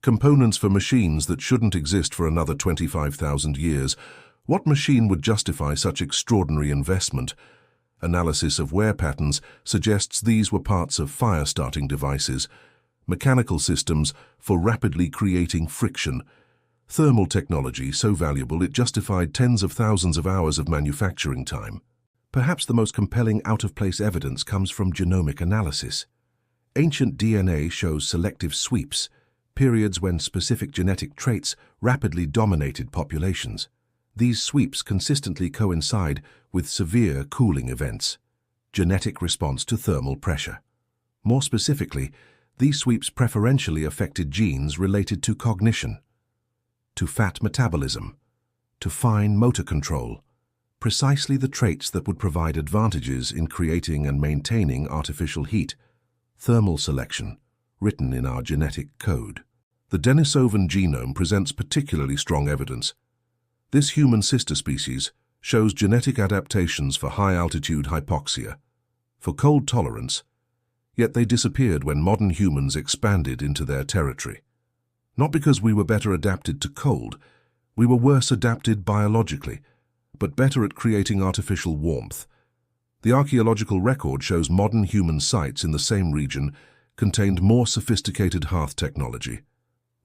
Components for machines that shouldn't exist for another 25,000 years. What machine would justify such extraordinary investment? Analysis of wear patterns suggests these were parts of fire-starting devices, mechanical systems for rapidly creating friction. Thermal technology so valuable it justified tens of thousands of hours of manufacturing time. Perhaps the most compelling out-of-place evidence comes from genomic analysis. Ancient DNA shows selective sweeps, periods when specific genetic traits rapidly dominated populations. These sweeps consistently coincide with severe cooling events, genetic response to thermal pressure. More specifically, these sweeps preferentially affected genes related to cognition, to fat metabolism, to fine motor control, precisely the traits that would provide advantages in creating and maintaining artificial heat. Thermal selection, written in our genetic code. The Denisovan genome presents particularly strong evidence. This human sister species shows genetic adaptations for high-altitude hypoxia, for cold tolerance, yet they disappeared when modern humans expanded into their territory. Not because we were better adapted to cold, we were worse adapted biologically, but better at creating artificial warmth. The archaeological record shows modern human sites in the same region contained more sophisticated hearth technology.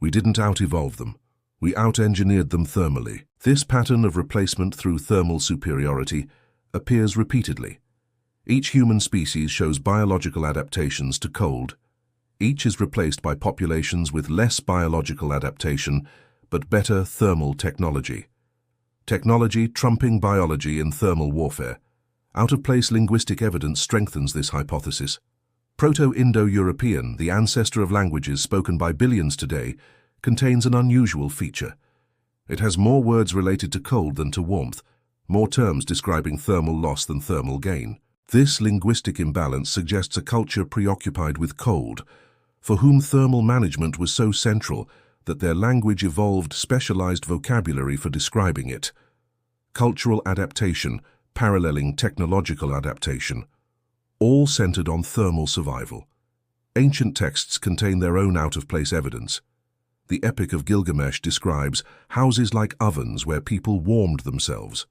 We didn't out-evolve them. We out-engineered them thermally. This pattern of replacement through thermal superiority appears repeatedly. Each human species shows biological adaptations to cold. Each is replaced by populations with less biological adaptation, but better thermal technology. Technology trumping biology in thermal warfare. Out-of-place linguistic evidence strengthens this hypothesis. Proto-Indo-European, the ancestor of languages spoken by billions today, contains an unusual feature. It has more words related to cold than to warmth, more terms describing thermal loss than thermal gain. This linguistic imbalance suggests a culture preoccupied with cold, for whom thermal management was so central that their language evolved specialized vocabulary for describing it. Cultural adaptation, paralleling technological adaptation, all centered on thermal survival. Ancient texts contain their own out-of-place evidence. The Epic of Gilgamesh describes houses like ovens where people warmed themselves,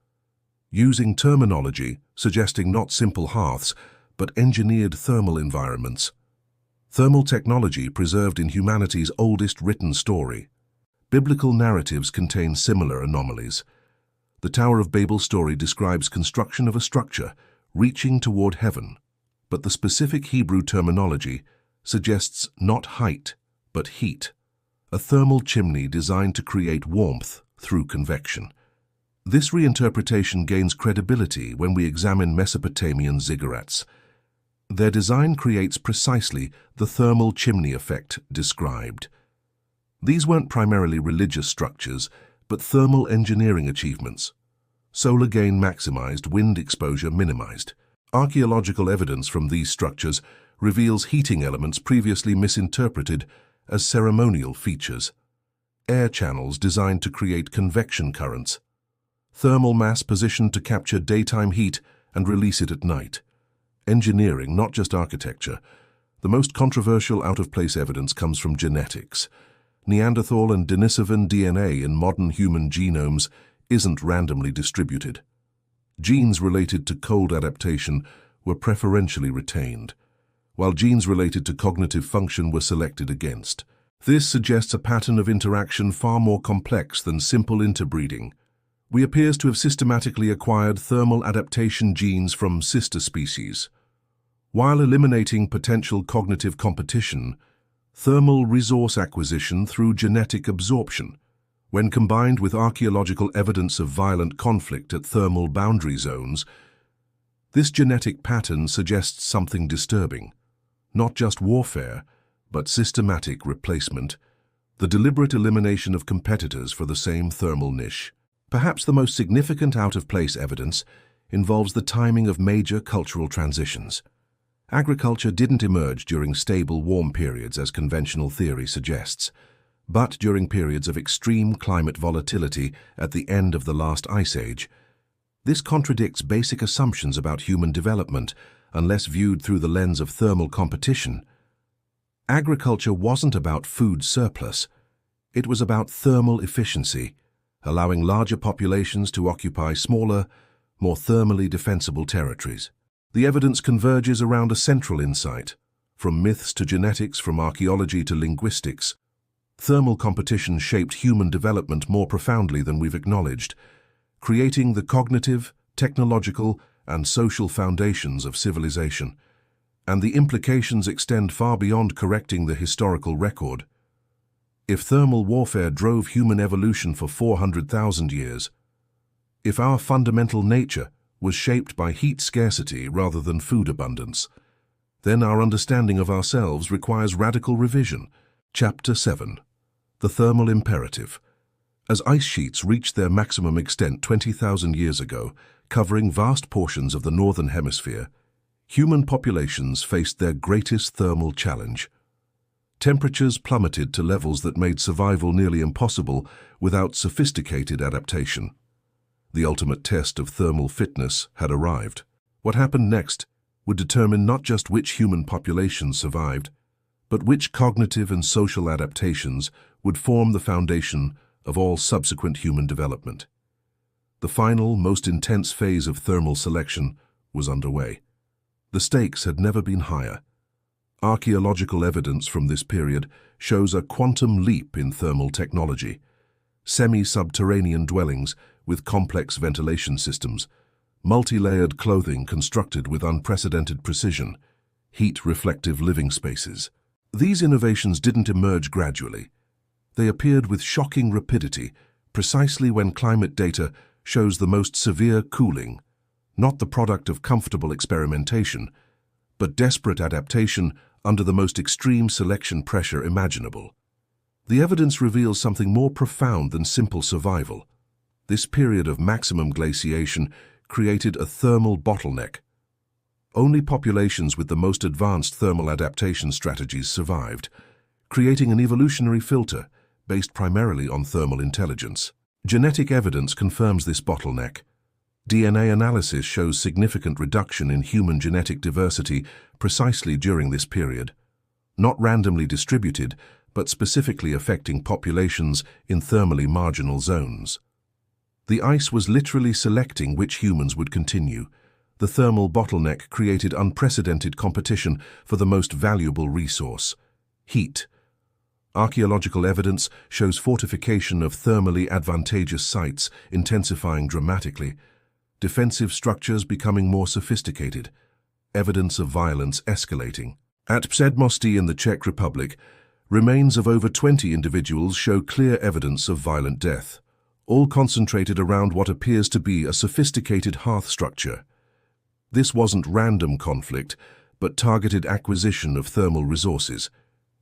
using terminology suggesting not simple hearths, but engineered thermal environments. Thermal technology preserved in humanity's oldest written story. Biblical narratives contain similar anomalies. The Tower of Babel story describes construction of a structure reaching toward heaven, but the specific Hebrew terminology suggests not height, but heat, a thermal chimney designed to create warmth through convection. This reinterpretation gains credibility when we examine Mesopotamian ziggurats. Their design creates precisely the thermal chimney effect described. These weren't primarily religious structures, but thermal engineering achievements. Solar gain maximized, wind exposure minimized. Archaeological evidence from these structures reveals heating elements previously misinterpreted as ceremonial features. Air channels designed to create convection currents. Thermal mass positioned to capture daytime heat and release it at night. Engineering, not just architecture. The most controversial out-of-place evidence comes from genetics. Neanderthal and Denisovan DNA in modern human genomes isn't randomly distributed. Genes related to cold adaptation were preferentially retained, while genes related to cognitive function were selected against. This suggests a pattern of interaction far more complex than simple interbreeding. We appears to have systematically acquired thermal adaptation genes from sister species. While eliminating potential cognitive competition, thermal resource acquisition through genetic absorption, when combined with archaeological evidence of violent conflict at thermal boundary zones, this genetic pattern suggests something disturbing. Not just warfare, but systematic replacement, the deliberate elimination of competitors for the same thermal niche. Perhaps the most significant out-of-place evidence involves the timing of major cultural transitions. Agriculture didn't emerge during stable, warm periods as conventional theory suggests, but during periods of extreme climate volatility at the end of the last ice age. This contradicts basic assumptions about human development unless viewed through the lens of thermal competition. Agriculture wasn't about food surplus. It was about thermal efficiency, allowing larger populations to occupy smaller, more thermally defensible territories. The evidence converges around a central insight. From myths to genetics, from archaeology to linguistics, thermal competition shaped human development more profoundly than we've acknowledged, creating the cognitive, technological, and social foundations of civilization. And the implications extend far beyond correcting the historical record. If thermal warfare drove human evolution for 400,000 years, if our fundamental nature was shaped by heat scarcity rather than food abundance, then our understanding of ourselves requires radical revision. Chapter 7. The Thermal Imperative. As ice sheets reached their maximum extent 20,000 years ago, covering vast portions of the northern hemisphere, human populations faced their greatest thermal challenge. Temperatures plummeted to levels that made survival nearly impossible without sophisticated adaptation. The ultimate test of thermal fitness had arrived. What happened next would determine not just which human populations survived, but which cognitive and social adaptations would form the foundation of all subsequent human development. The final, most intense phase of thermal selection was underway. The stakes had never been higher. Archaeological evidence from this period shows a quantum leap in thermal technology. Semi-subterranean dwellings with complex ventilation systems, multi-layered clothing constructed with unprecedented precision, heat-reflective living spaces. These innovations didn't emerge gradually. They appeared with shocking rapidity, precisely when climate data shows the most severe cooling, not the product of comfortable experimentation, but desperate adaptation under the most extreme selection pressure imaginable. The evidence reveals something more profound than simple survival. This period of maximum glaciation created a thermal bottleneck. Only populations with the most advanced thermal adaptation strategies survived, creating an evolutionary filter based primarily on thermal intelligence. Genetic evidence confirms this bottleneck. DNA analysis shows significant reduction in human genetic diversity precisely during this period, not randomly distributed, but specifically affecting populations in thermally marginal zones. The ice was literally selecting which humans would continue. The thermal bottleneck created unprecedented competition for the most valuable resource, heat. Archaeological evidence shows fortification of thermally advantageous sites intensifying dramatically, defensive structures becoming more sophisticated, evidence of violence escalating. At Předmostí in the Czech Republic, remains of over 20 individuals show clear evidence of violent death, all concentrated around what appears to be a sophisticated hearth structure. This wasn't random conflict, but targeted acquisition of thermal resources.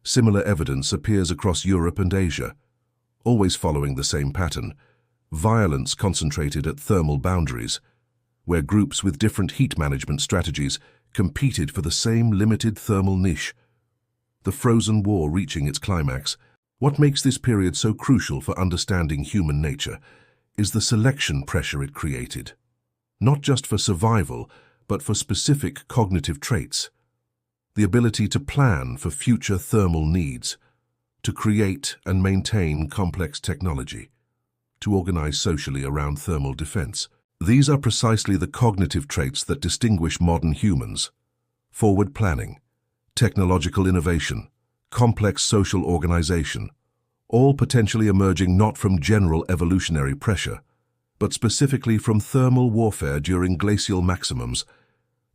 Similar evidence appears across Europe and Asia, always following the same pattern: violence concentrated at thermal boundaries, where groups with different heat management strategies competed for the same limited thermal niche. The frozen war reaching its climax. What makes this period so crucial for understanding human nature is the selection pressure it created, not just for survival, but for specific cognitive traits. The ability to plan for future thermal needs, to create and maintain complex technology, to organize socially around thermal defense. These are precisely the cognitive traits that distinguish modern humans: forward planning, technological innovation, complex social organization, all potentially emerging not from general evolutionary pressure, but specifically from thermal warfare during glacial maximums.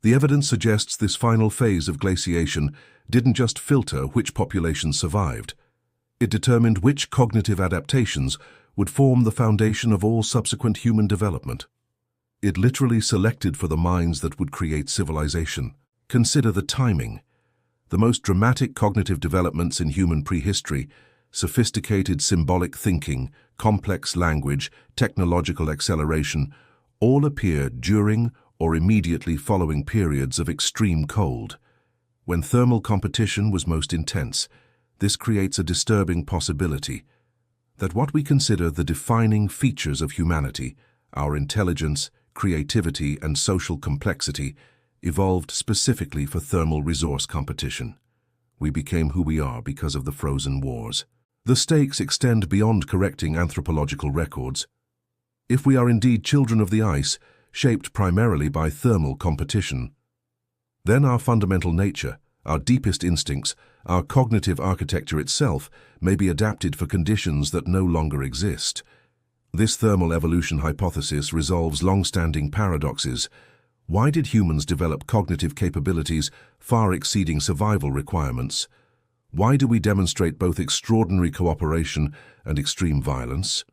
The evidence suggests this final phase of glaciation didn't just filter which populations survived. It determined which cognitive adaptations would form the foundation of all subsequent human development. It literally selected for the minds that would create civilization. Consider the timing. The most dramatic cognitive developments in human prehistory, sophisticated symbolic thinking, complex language, technological acceleration, all appear during or immediately following periods of extreme cold. When thermal competition was most intense, this creates a disturbing possibility that what we consider the defining features of humanity, our intelligence, creativity, and social complexity, evolved specifically for thermal resource competition. We became who we are because of the frozen wars. The stakes extend beyond correcting anthropological records. If we are indeed children of the ice, shaped primarily by thermal competition, then our fundamental nature, our deepest instincts, our cognitive architecture itself may be adapted for conditions that no longer exist. This thermal evolution hypothesis resolves long-standing paradoxes. Why did humans develop cognitive capabilities far exceeding survival requirements? Why do we demonstrate both extraordinary cooperation and extreme violence?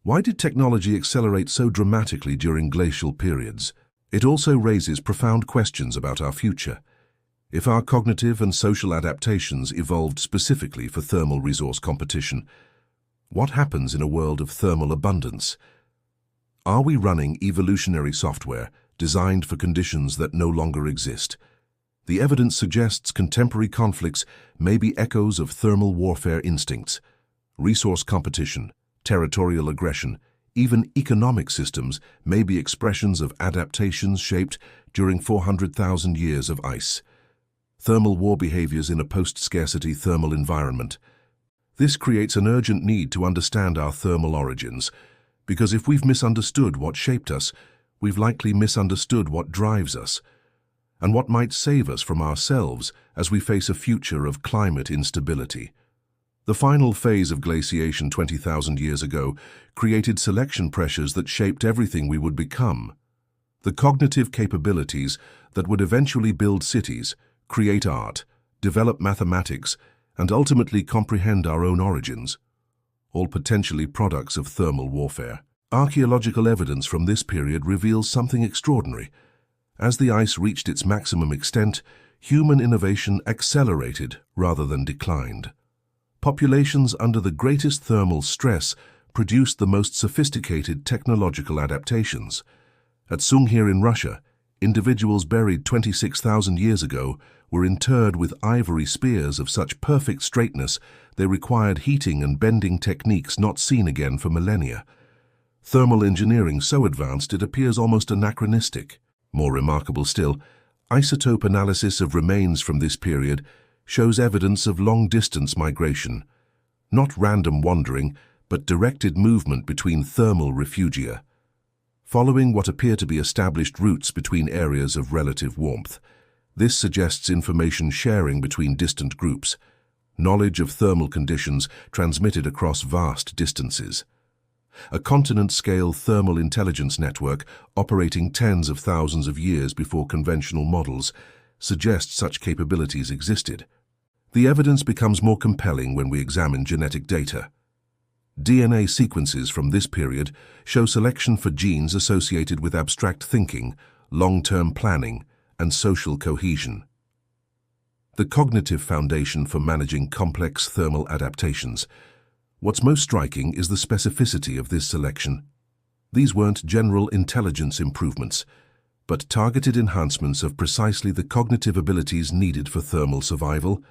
Why did technology accelerate so dramatically during glacial periods? It also raises profound questions about our future. If our cognitive and social adaptations evolved specifically for thermal resource competition, what happens in a world of thermal abundance? Are we running evolutionary software designed for conditions that no longer exist? The evidence suggests contemporary conflicts may be echoes of thermal warfare instincts. Resource competition, territorial aggression, even economic systems may be expressions of adaptations shaped during 400,000 years of ice. Thermal war behaviors in a post-scarcity thermal environment. This creates an urgent need to understand our thermal origins, because if we've misunderstood what shaped us, we've likely misunderstood what drives us, and what might save us from ourselves as we face a future of climate instability. The final phase of glaciation 20,000 years ago created selection pressures that shaped everything we would become. The cognitive capabilities that would eventually build cities, create art, develop mathematics, and ultimately comprehend our own origins, all potentially products of thermal warfare. Archaeological evidence from this period reveals something extraordinary. As the ice reached its maximum extent, human innovation accelerated rather than declined. Populations under the greatest thermal stress produced the most sophisticated technological adaptations. At Sungir in Russia, individuals buried 26,000 years ago were interred with ivory spears of such perfect straightness they required heating and bending techniques not seen again for millennia. Thermal engineering so advanced it appears almost anachronistic. More remarkable still, isotope analysis of remains from this period shows evidence of long-distance migration, not random wandering, but directed movement between thermal refugia. Following what appear to be established routes between areas of relative warmth, this suggests information sharing between distant groups, knowledge of thermal conditions transmitted across vast distances. A continent-scale thermal intelligence network operating tens of thousands of years before conventional models suggests such capabilities existed. The evidence becomes more compelling when we examine genetic data. DNA sequences from this period show selection for genes associated with abstract thinking, long-term planning, and social cohesion. The cognitive foundation for managing complex thermal adaptations. What's most striking is the specificity of this selection. These weren't general intelligence improvements, but targeted enhancements of precisely the cognitive abilities needed for thermal survival.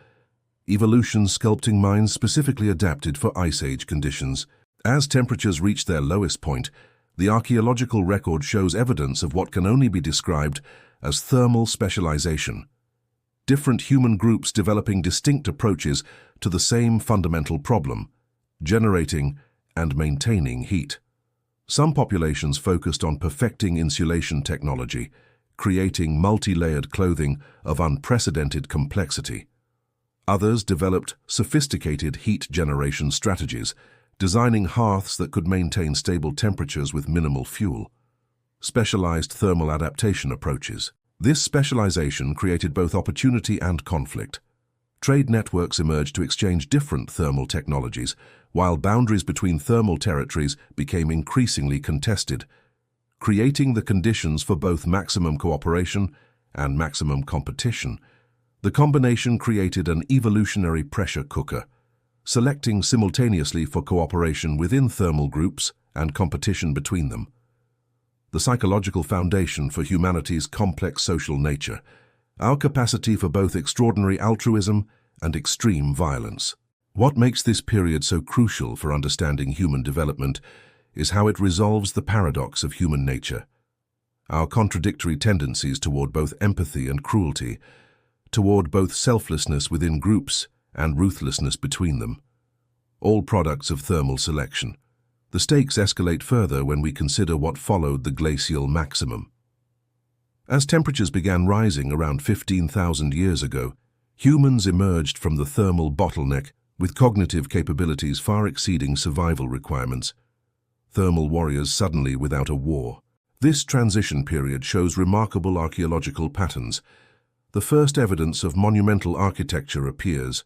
Evolution sculpting minds specifically adapted for Ice Age conditions. As temperatures reached their lowest point, the archaeological record shows evidence of what can only be described as thermal specialization. Different human groups developing distinct approaches to the same fundamental problem: generating and maintaining heat. Some populations focused on perfecting insulation technology, creating multi-layered clothing of unprecedented complexity. Others developed sophisticated heat generation strategies, designing hearths that could maintain stable temperatures with minimal fuel. Specialized thermal adaptation approaches. This specialization created both opportunity and conflict. Trade networks emerged to exchange different thermal technologies, while boundaries between thermal territories became increasingly contested, creating the conditions for both maximum cooperation and maximum competition. The combination created an evolutionary pressure cooker, selecting simultaneously for cooperation within thermal groups and competition between them. The psychological foundation for humanity's complex social nature, our capacity for both extraordinary altruism and extreme violence. What makes this period so crucial for understanding human development is how it resolves the paradox of human nature, our contradictory tendencies toward both empathy and cruelty, toward both selflessness within groups and ruthlessness between them. All products of thermal selection. The stakes escalate further when we consider what followed the glacial maximum. As temperatures began rising around 15,000 years ago, humans emerged from the thermal bottleneck with cognitive capabilities far exceeding survival requirements. Thermal warriors suddenly without a war. This transition period shows remarkable archaeological patterns. The first evidence of monumental architecture appears.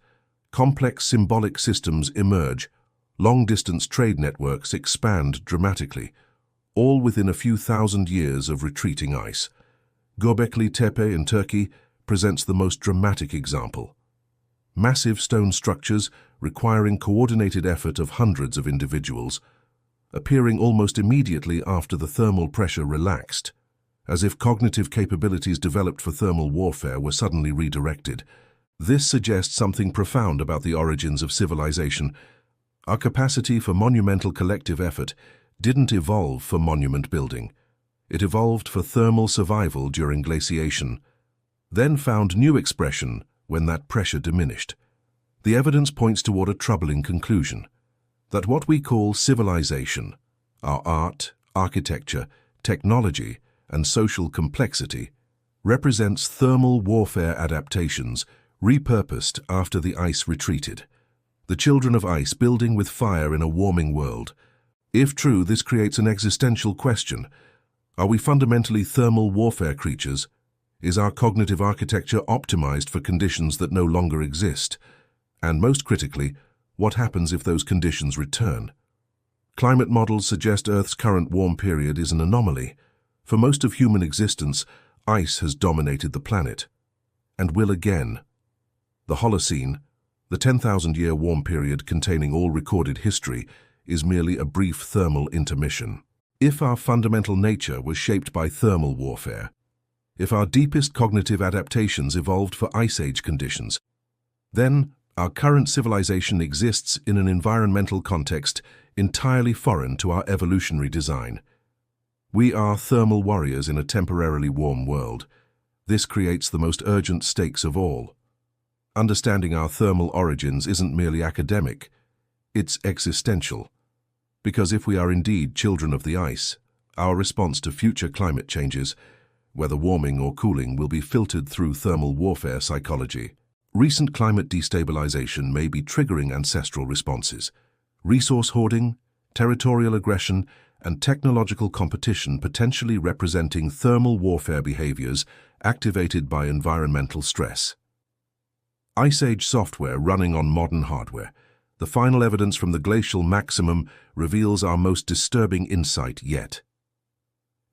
Complex symbolic systems emerge. Long-distance trade networks expand dramatically, all within a few thousand years of retreating ice. Göbekli Tepe in Turkey presents the most dramatic example. Massive stone structures requiring coordinated effort of hundreds of individuals, appearing almost immediately after the thermal pressure relaxed, as if cognitive capabilities developed for thermal warfare were suddenly redirected. This suggests something profound about the origins of civilization. Our capacity for monumental collective effort didn't evolve for monument building. It evolved for thermal survival during glaciation, then found new expression when that pressure diminished. The evidence points toward a troubling conclusion, that what we call civilization, our art, architecture, technology, and social complexity, represents thermal warfare adaptations repurposed after the ice retreated. The children of ice building with fire in a warming world. If true, this creates an existential question. Are we fundamentally thermal warfare creatures? Is our cognitive architecture optimized for conditions that no longer exist? And most critically, what happens if those conditions return? Climate models suggest Earth's current warm period is an anomaly. For most of human existence, ice has dominated the planet, and will again. The Holocene, the 10,000-year warm period containing all recorded history, is merely a brief thermal intermission. If our fundamental nature was shaped by thermal warfare, if our deepest cognitive adaptations evolved for Ice Age conditions, then our current civilization exists in an environmental context entirely foreign to our evolutionary design. We are thermal warriors in a temporarily warm world. This creates the most urgent stakes of all. Understanding our thermal origins isn't merely academic, it's existential. Because if we are indeed children of the ice, our response to future climate changes, whether warming or cooling, will be filtered through thermal warfare psychology. Recent climate destabilization may be triggering ancestral responses. Resource hoarding, territorial aggression, and technological competition potentially representing thermal warfare behaviors activated by environmental stress. Ice Age software running on modern hardware. The final evidence from the glacial maximum reveals our most disturbing insight yet.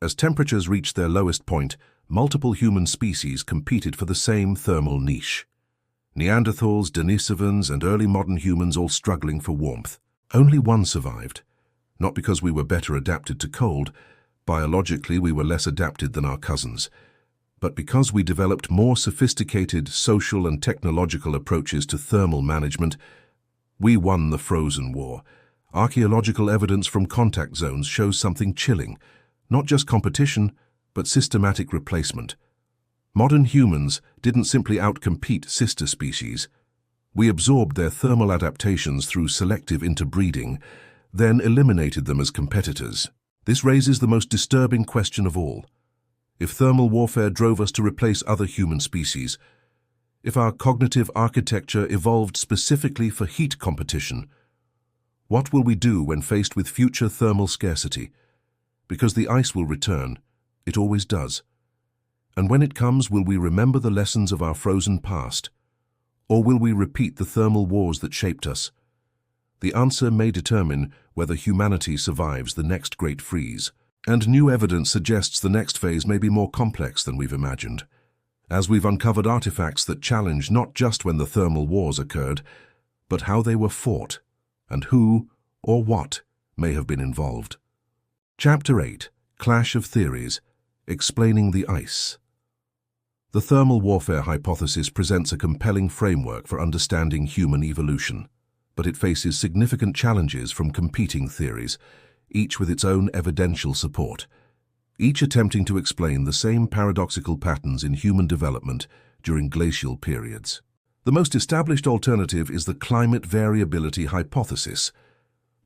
As temperatures reached their lowest point, multiple human species competed for the same thermal niche. Neanderthals, Denisovans, and early modern humans all struggling for warmth. Only one survived. Not because we were better adapted to cold, biologically we were less adapted than our cousins, but because we developed more sophisticated social and technological approaches to thermal management. We won the frozen war. Archaeological evidence from contact zones shows something chilling. Not just competition, but systematic replacement. Modern humans didn't simply outcompete sister species. We absorbed their thermal adaptations through selective interbreeding, then eliminated them as competitors. This raises the most disturbing question of all. If thermal warfare drove us to replace other human species, if our cognitive architecture evolved specifically for heat competition, what will we do when faced with future thermal scarcity? Because the ice will return, it always does. And when it comes, will we remember the lessons of our frozen past? Or will we repeat the thermal wars that shaped us? The answer may determine whether humanity survives the next great freeze. And new evidence suggests the next phase may be more complex than we've imagined, as we've uncovered artifacts that challenge not just when the thermal wars occurred, but how they were fought, and who or what may have been involved. Chapter 8: Clash of Theories, Explaining the Ice. The thermal warfare hypothesis presents a compelling framework for understanding human evolution, but it faces significant challenges from competing theories, each with its own evidential support, each attempting to explain the same paradoxical patterns in human development during glacial periods. The most established alternative is the climate variability hypothesis,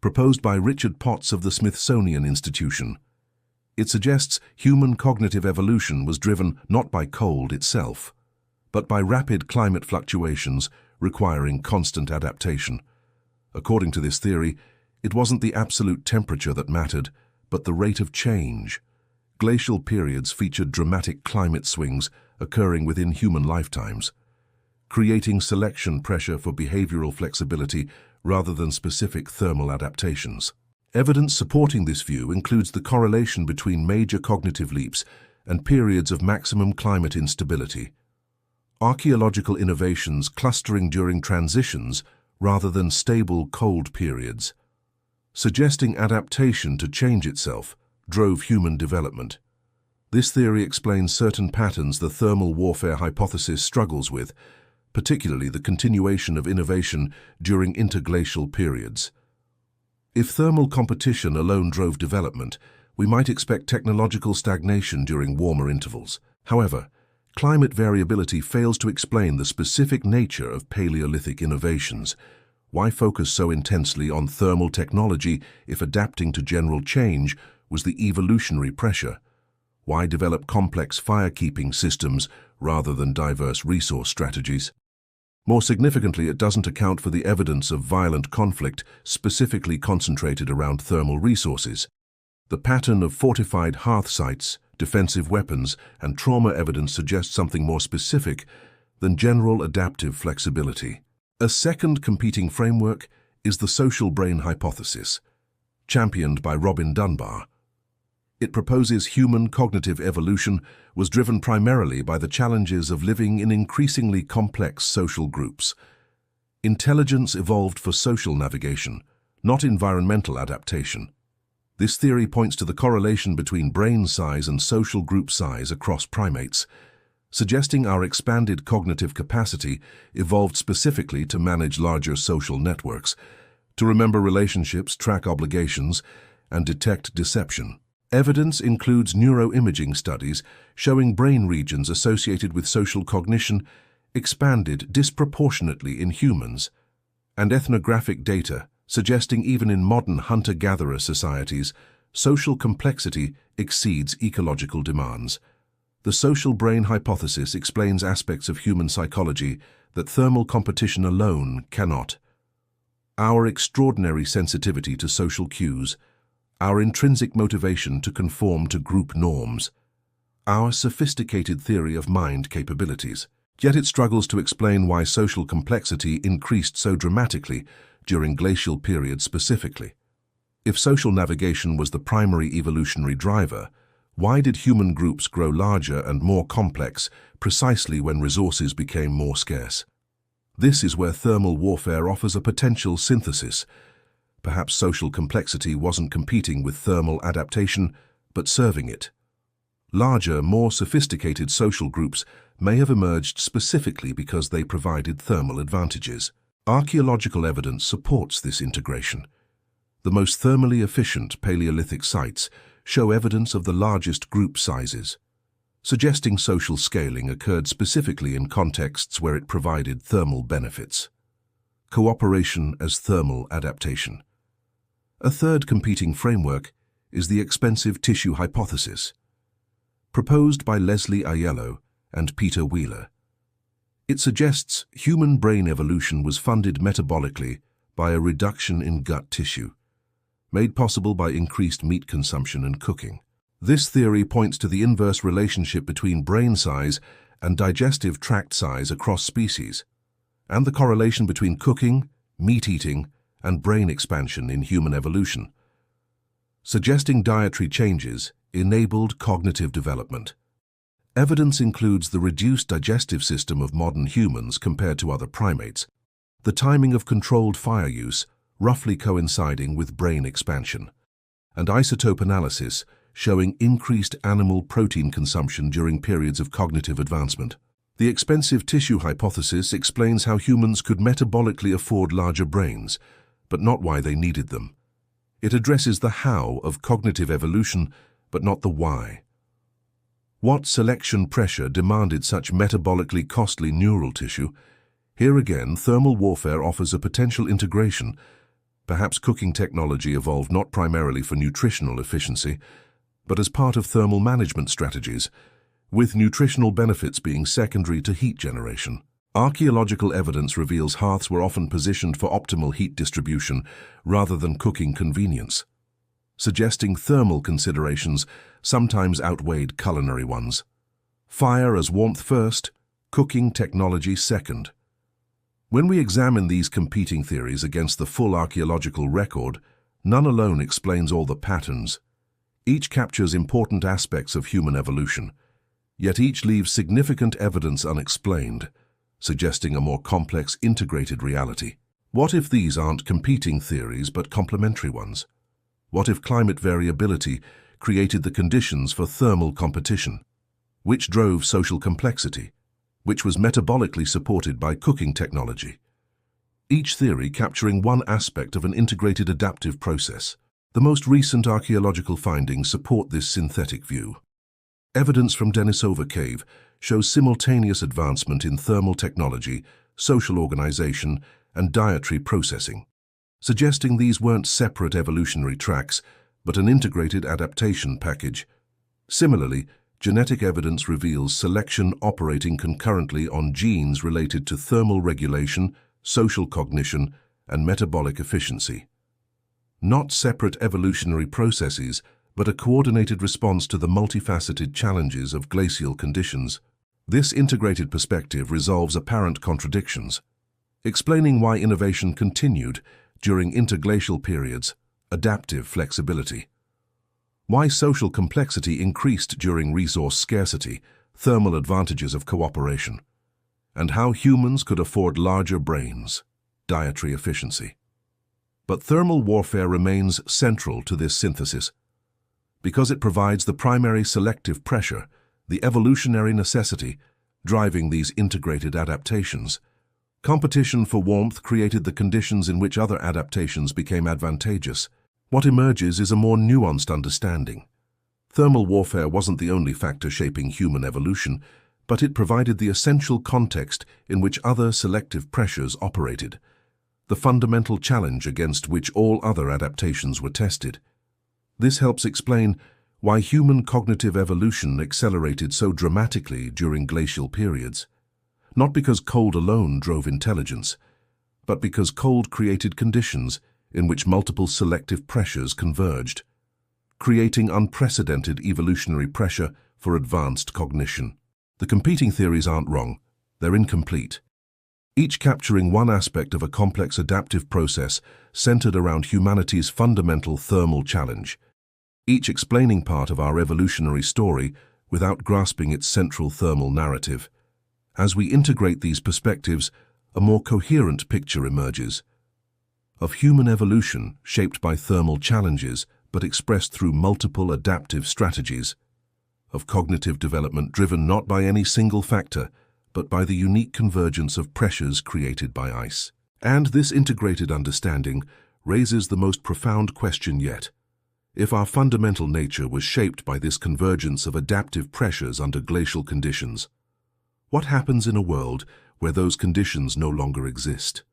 proposed by Richard Potts of the Smithsonian Institution. It suggests human cognitive evolution was driven not by cold itself, but by rapid climate fluctuations requiring constant adaptation. According to this theory, it wasn't the absolute temperature that mattered, but the rate of change. Glacial periods featured dramatic climate swings occurring within human lifetimes, creating selection pressure for behavioral flexibility rather than specific thermal adaptations. Evidence supporting this view includes the correlation between major cognitive leaps and periods of maximum climate instability. Archaeological innovations clustering during transitions rather than stable cold periods, suggesting adaptation to change itself drove human development. This theory explains certain patterns the thermal warfare hypothesis struggles with, particularly the continuation of innovation during interglacial periods. If thermal competition alone drove development, we might expect technological stagnation during warmer intervals. However, climate variability fails to explain the specific nature of Paleolithic innovations. Why focus so intensely on thermal technology if adapting to general change was the evolutionary pressure? Why develop complex firekeeping systems rather than diverse resource strategies? More significantly, it doesn't account for the evidence of violent conflict specifically concentrated around thermal resources. The pattern of fortified hearth sites, defensive weapons, and trauma evidence suggests something more specific than general adaptive flexibility. A second competing framework is the social brain hypothesis, championed by Robin Dunbar. It proposes human cognitive evolution was driven primarily by the challenges of living in increasingly complex social groups. Intelligence evolved for social navigation, not environmental adaptation. This theory points to the correlation between brain size and social group size across primates, suggesting our expanded cognitive capacity evolved specifically to manage larger social networks, to remember relationships, track obligations, and detect deception. Evidence includes neuroimaging studies showing brain regions associated with social cognition expanded disproportionately in humans, and ethnographic data suggesting even in modern hunter-gatherer societies, social complexity exceeds ecological demands. The social brain hypothesis explains aspects of human psychology that thermal competition alone cannot. Our extraordinary sensitivity to social cues, our intrinsic motivation to conform to group norms, our sophisticated theory of mind capabilities. Yet it struggles to explain why social complexity increased so dramatically during glacial periods specifically. If social navigation was the primary evolutionary driver, why did human groups grow larger and more complex precisely when resources became more scarce? This is where thermal warfare offers a potential synthesis. Perhaps social complexity wasn't competing with thermal adaptation, but serving it. Larger, more sophisticated social groups may have emerged specifically because they provided thermal advantages. Archaeological evidence supports this integration. The most thermally efficient Paleolithic sites show evidence of the largest group sizes, suggesting social scaling occurred specifically in contexts where it provided thermal benefits. Cooperation as thermal adaptation. A third competing framework is the expensive tissue hypothesis, proposed by Leslie Aiello and Peter Wheeler. It suggests human brain evolution was funded metabolically by a reduction in gut tissue, made possible by increased meat consumption and cooking. This theory points to the inverse relationship between brain size and digestive tract size across species, and the correlation between cooking, meat eating, and brain expansion in human evolution, suggesting dietary changes enabled cognitive development. Evidence includes the reduced digestive system of modern humans compared to other primates, the timing of controlled fire use roughly coinciding with brain expansion, and isotope analysis showing increased animal protein consumption during periods of cognitive advancement. The expensive tissue hypothesis explains how humans could metabolically afford larger brains, but not why they needed them. It addresses the how of cognitive evolution, but not the why. What selection pressure demanded such metabolically costly neural tissue? Here again, thermal warfare offers a potential integration. Perhaps cooking technology evolved not primarily for nutritional efficiency, but as part of thermal management strategies, with nutritional benefits being secondary to heat generation. Archaeological evidence reveals hearths were often positioned for optimal heat distribution rather than cooking convenience, suggesting thermal considerations sometimes outweighed culinary ones. Fire as warmth first, cooking technology second. When we examine these competing theories against the full archaeological record, none alone explains all the patterns. Each captures important aspects of human evolution, yet each leaves significant evidence unexplained, suggesting a more complex, integrated reality. What if these aren't competing theories but complementary ones? What if climate variability created the conditions for thermal competition? Which drove social complexity? Which was metabolically supported by cooking technology? Each theory capturing one aspect of an integrated adaptive process. The most recent archaeological findings support this synthetic view. Evidence from Denisova Cave shows simultaneous advancement in thermal technology, social organization, and dietary processing, suggesting these weren't separate evolutionary tracks, but an integrated adaptation package. Similarly, genetic evidence reveals selection operating concurrently on genes related to thermal regulation, social cognition, and metabolic efficiency. Not separate evolutionary processes, but a coordinated response to the multifaceted challenges of glacial conditions. This integrated perspective resolves apparent contradictions, explaining why innovation continued during interglacial periods, adaptive flexibility. Why social complexity increased during resource scarcity, thermal advantages of cooperation, and how humans could afford larger brains, dietary efficiency. But thermal warfare remains central to this synthesis, because it provides the primary selective pressure, the evolutionary necessity, driving these integrated adaptations. Competition for warmth created the conditions in which other adaptations became advantageous. What emerges is a more nuanced understanding. Thermal warfare wasn't the only factor shaping human evolution, but it provided the essential context in which other selective pressures operated, the fundamental challenge against which all other adaptations were tested. This helps explain why human cognitive evolution accelerated so dramatically during glacial periods, not because cold alone drove intelligence, but because cold created conditions in which multiple selective pressures converged, creating unprecedented evolutionary pressure for advanced cognition. The competing theories aren't wrong, they're incomplete, each capturing one aspect of a complex adaptive process centered around humanity's fundamental thermal challenge, each explaining part of our evolutionary story without grasping its central thermal narrative. As we integrate these perspectives, a more coherent picture emerges of human evolution shaped by thermal challenges but expressed through multiple adaptive strategies, of cognitive development driven not by any single factor, but by the unique convergence of pressures created by ice. And this integrated understanding raises the most profound question yet. If our fundamental nature was shaped by this convergence of adaptive pressures under glacial conditions, what happens in a world where those conditions no longer exist?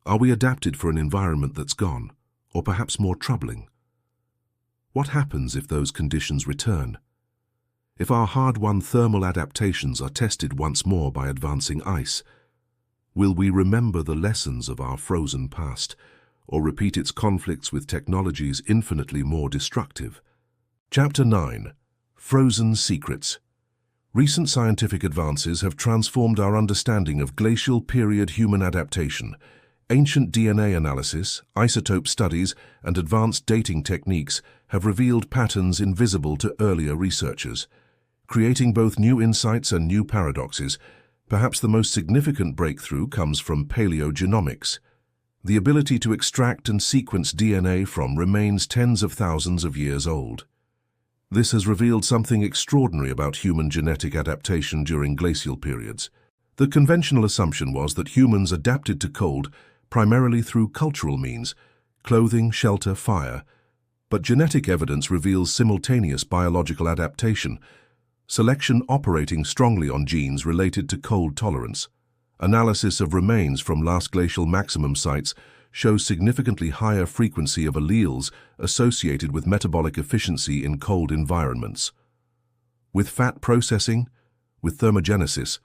Are we adapted for an environment that's gone, or perhaps more troubling, What happens if those conditions return? If our hard-won thermal adaptations are tested once more by advancing ice, will we remember the lessons of our frozen past, or repeat its conflicts with technologies infinitely more destructive? Chapter 9. Frozen Secrets. Recent scientific advances have transformed our understanding of glacial period human adaptation. Ancient DNA analysis, isotope studies, and advanced dating techniques have revealed patterns invisible to earlier researchers, creating both new insights and new paradoxes. Perhaps the most significant breakthrough comes from paleogenomics, the ability to extract and sequence DNA from remains tens of thousands of years old. This has revealed something extraordinary about human genetic adaptation during glacial periods. The conventional assumption was that humans adapted to cold primarily through cultural means, clothing, shelter, fire. But genetic evidence reveals simultaneous biological adaptation, selection operating strongly on genes related to cold tolerance. Analysis of remains from last glacial maximum sites shows significantly higher frequency of alleles associated with metabolic efficiency in cold environments. With fat processing, with thermogenesis,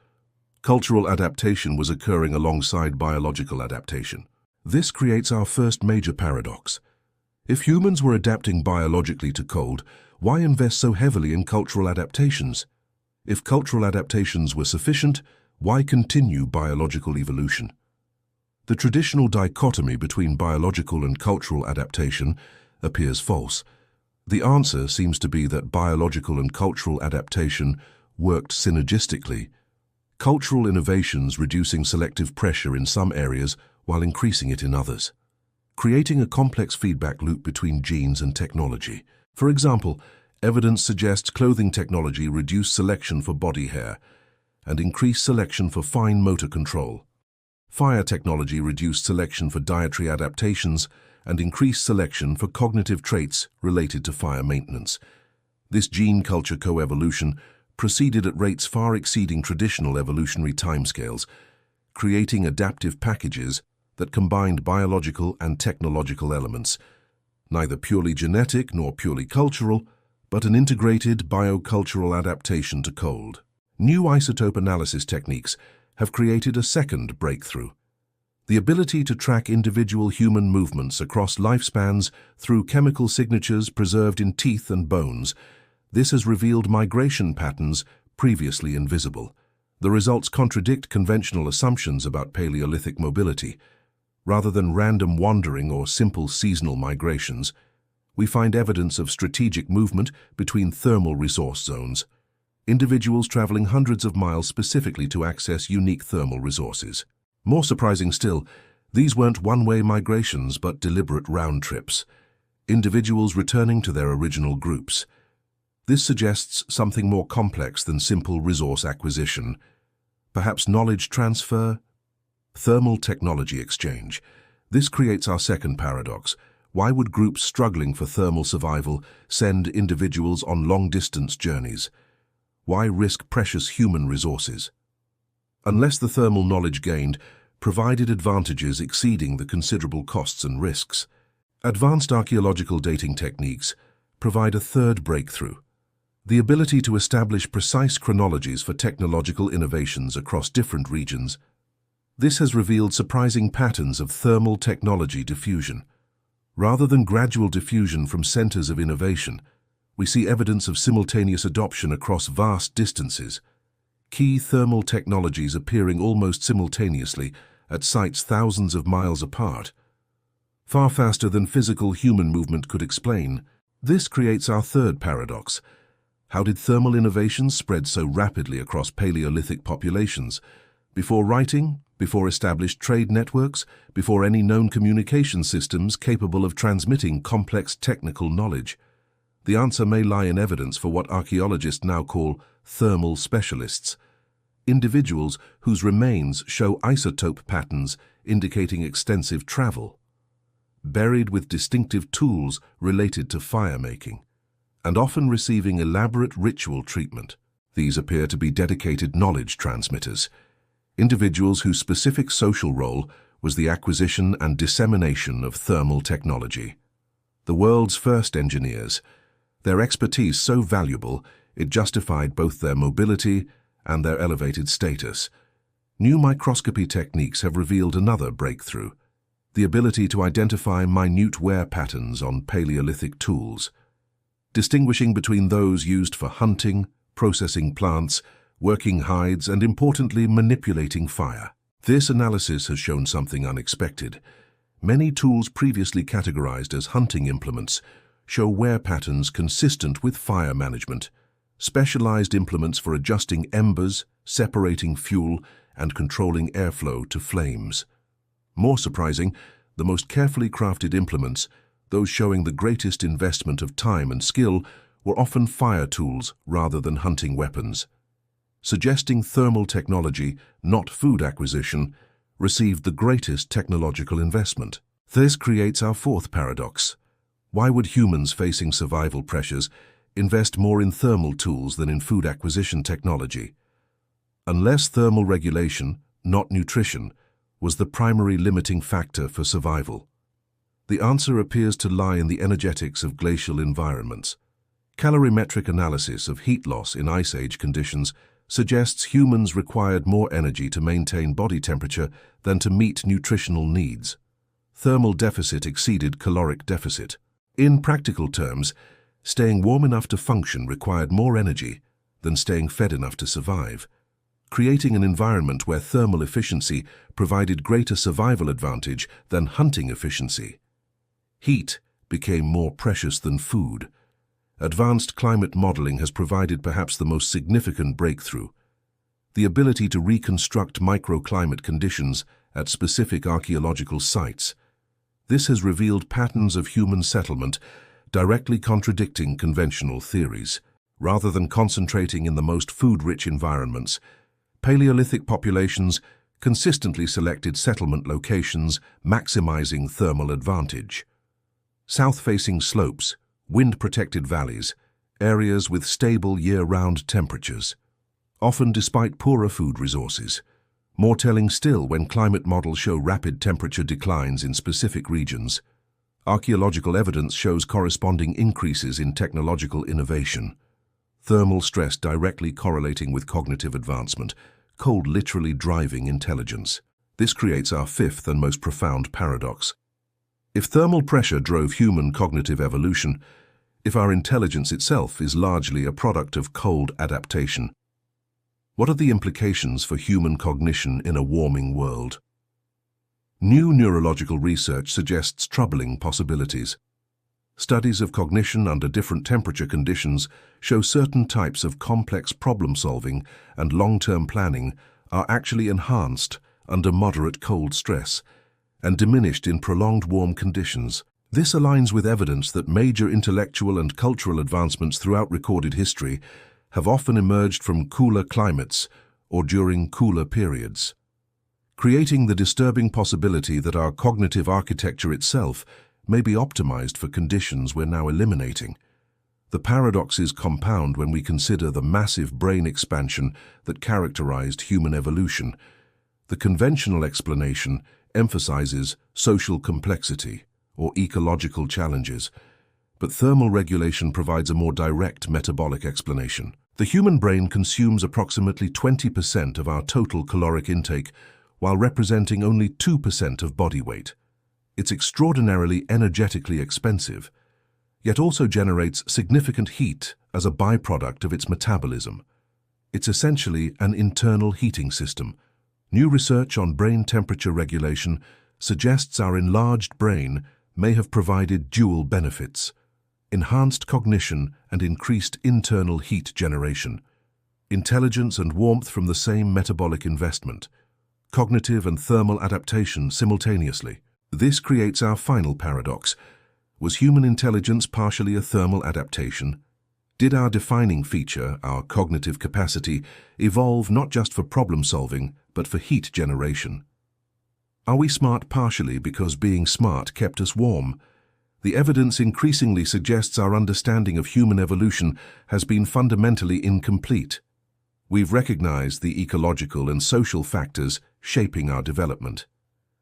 cultural adaptation was occurring alongside biological adaptation. This creates our first major paradox. If humans were adapting biologically to cold, why invest so heavily in cultural adaptations? If cultural adaptations were sufficient, why continue biological evolution? The traditional dichotomy between biological and cultural adaptation appears false. The answer seems to be that biological and cultural adaptation worked synergistically, cultural innovations reducing selective pressure in some areas while increasing it in others, creating a complex feedback loop between genes and technology. For example, evidence suggests clothing technology reduced selection for body hair and increased selection for fine motor control. Fire technology reduced selection for dietary adaptations and increased selection for cognitive traits related to fire maintenance. This gene culture coevolution proceeded at rates far exceeding traditional evolutionary timescales, creating adaptive packages that combined biological and technological elements, neither purely genetic nor purely cultural, but an integrated biocultural adaptation to cold. New isotope analysis techniques have created a second breakthrough: the ability to track individual human movements across lifespans through chemical signatures preserved in teeth and bones. This has revealed migration patterns previously invisible. The results contradict conventional assumptions about Paleolithic mobility. Rather than random wandering or simple seasonal migrations, we find evidence of strategic movement between thermal resource zones, individuals traveling hundreds of miles specifically to access unique thermal resources. More surprising still, these weren't one-way migrations but deliberate round trips, individuals returning to their original groups. This suggests something more complex than simple resource acquisition, perhaps knowledge transfer, thermal technology exchange. This creates our second paradox. Why would groups struggling for thermal survival send individuals on long-distance journeys? Why risk precious human resources? Unless the thermal knowledge gained provided advantages exceeding the considerable costs and risks. Advanced archaeological dating techniques provide a third breakthrough: the ability to establish precise chronologies for technological innovations across different regions. This has revealed surprising patterns of thermal technology diffusion. Rather than gradual diffusion from centers of innovation, we see evidence of simultaneous adoption across vast distances, key thermal technologies appearing almost simultaneously at sites thousands of miles apart, far faster than physical human movement could explain. This creates our third paradox. How did thermal innovations spread so rapidly across Paleolithic populations? Before writing, before established trade networks, before any known communication systems capable of transmitting complex technical knowledge? The answer may lie in evidence for what archaeologists now call thermal specialists, individuals whose remains show isotope patterns indicating extensive travel, buried with distinctive tools related to fire-making, and often receiving elaborate ritual treatment. These appear to be dedicated knowledge transmitters, individuals whose specific social role was the acquisition and dissemination of thermal technology. The world's first engineers, Their expertise so valuable, it justified both their mobility and their elevated status. New microscopy techniques have revealed another breakthrough: the ability to identify minute wear patterns on Paleolithic tools, distinguishing between those used for hunting, processing plants, working hides, and importantly, manipulating fire. This analysis has shown something unexpected. Many tools previously categorized as hunting implements show wear patterns consistent with fire management, specialized implements for adjusting embers, separating fuel, and controlling airflow to flames. More surprising, the most carefully crafted implements, those showing the greatest investment of time and skill, were often fire tools rather than hunting weapons. Suggesting thermal technology, not food acquisition, received the greatest technological investment. This creates our fourth paradox. Why would humans facing survival pressures invest more in thermal tools than in food acquisition technology? Unless thermal regulation, not nutrition, was the primary limiting factor for survival. The answer appears to lie in the energetics of glacial environments. Calorimetric analysis of heat loss in Ice Age conditions suggests humans required more energy to maintain body temperature than to meet nutritional needs. Thermal deficit exceeded caloric deficit. In practical terms, staying warm enough to function required more energy than staying fed enough to survive, creating an environment where thermal efficiency provided greater survival advantage than hunting efficiency. Heat became more precious than food. Advanced climate modeling has provided perhaps the most significant breakthrough: the ability to reconstruct microclimate conditions at specific archaeological sites. This has revealed patterns of human settlement directly contradicting conventional theories. Rather than concentrating in the most food-rich environments, Paleolithic populations consistently selected settlement locations, maximizing thermal advantage. South-facing slopes, wind-protected valleys, areas with stable year-round temperatures, often despite poorer food resources. More telling still, when climate models show rapid temperature declines in specific regions, archaeological evidence shows corresponding increases in technological innovation. Thermal stress directly correlating with cognitive advancement, cold literally driving intelligence. This creates our fifth and most profound paradox. If thermal pressure drove human cognitive evolution, if our intelligence itself is largely a product of cold adaptation, what are the implications for human cognition in a warming world? New neurological research suggests troubling possibilities. Studies of cognition under different temperature conditions show certain types of complex problem-solving and long-term planning are actually enhanced under moderate cold stress and diminished in prolonged warm conditions. This aligns with evidence that major intellectual and cultural advancements throughout recorded history have often emerged from cooler climates or during cooler periods, creating the disturbing possibility that our cognitive architecture itself may be optimized for conditions we're now eliminating. The paradoxes compound when we consider the massive brain expansion that characterized human evolution. The conventional explanation emphasizes social complexity or ecological challenges, but thermal regulation provides a more direct metabolic explanation. The human brain consumes approximately 20% of our total caloric intake, while representing only 2% of body weight. It's extraordinarily energetically expensive, yet also generates significant heat as a byproduct of its metabolism. It's essentially an internal heating system. New research on brain temperature regulation suggests our enlarged brain may have provided dual benefits: enhanced cognition and increased internal heat generation, intelligence and warmth from the same metabolic investment, cognitive and thermal adaptation simultaneously. This creates our final paradox. Was human intelligence partially a thermal adaptation? Did our defining feature, our cognitive capacity, evolve not just for problem-solving, but for heat generation? Are we smart partially because being smart kept us warm? The evidence increasingly suggests our understanding of human evolution has been fundamentally incomplete. We've recognized the ecological and social factors shaping our development,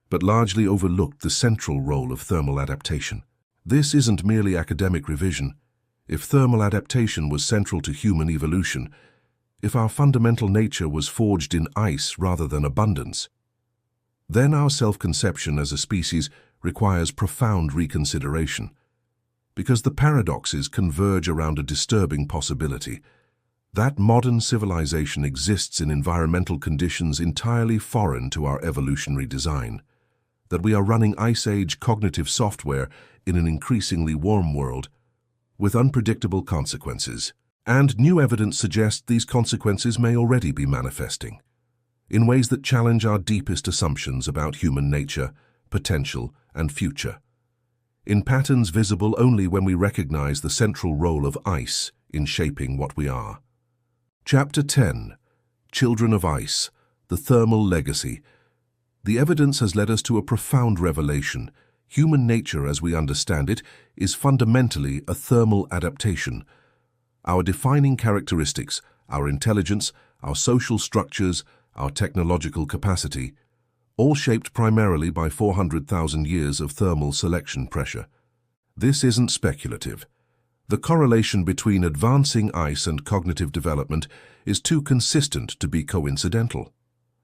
but largely overlooked the central role of thermal adaptation. This isn't merely academic revision. if thermal adaptation was central to human evolution, if our fundamental nature was forged in ice rather than abundance, then our self-conception as a species requires profound reconsideration, because the paradoxes converge around a disturbing possibility: that modern civilization exists in environmental conditions entirely foreign to our evolutionary design, that we are running Ice Age cognitive software in an increasingly warm world, with unpredictable consequences. And new evidence suggests these consequences may already be manifesting, in ways that challenge our deepest assumptions about human nature, potential, and future, in patterns visible only when we recognize the central role of ice in shaping what we are. Chapter 10. Children of Ice, the Thermal Legacy. The evidence has led us to a profound revelation. Human nature, as we understand it, is fundamentally a thermal adaptation. Our defining characteristics, our intelligence, our social structures, our technological capacity, all shaped primarily by 400,000 years of thermal selection pressure. This isn't speculative. The correlation between advancing ice and cognitive development is too consistent to be coincidental.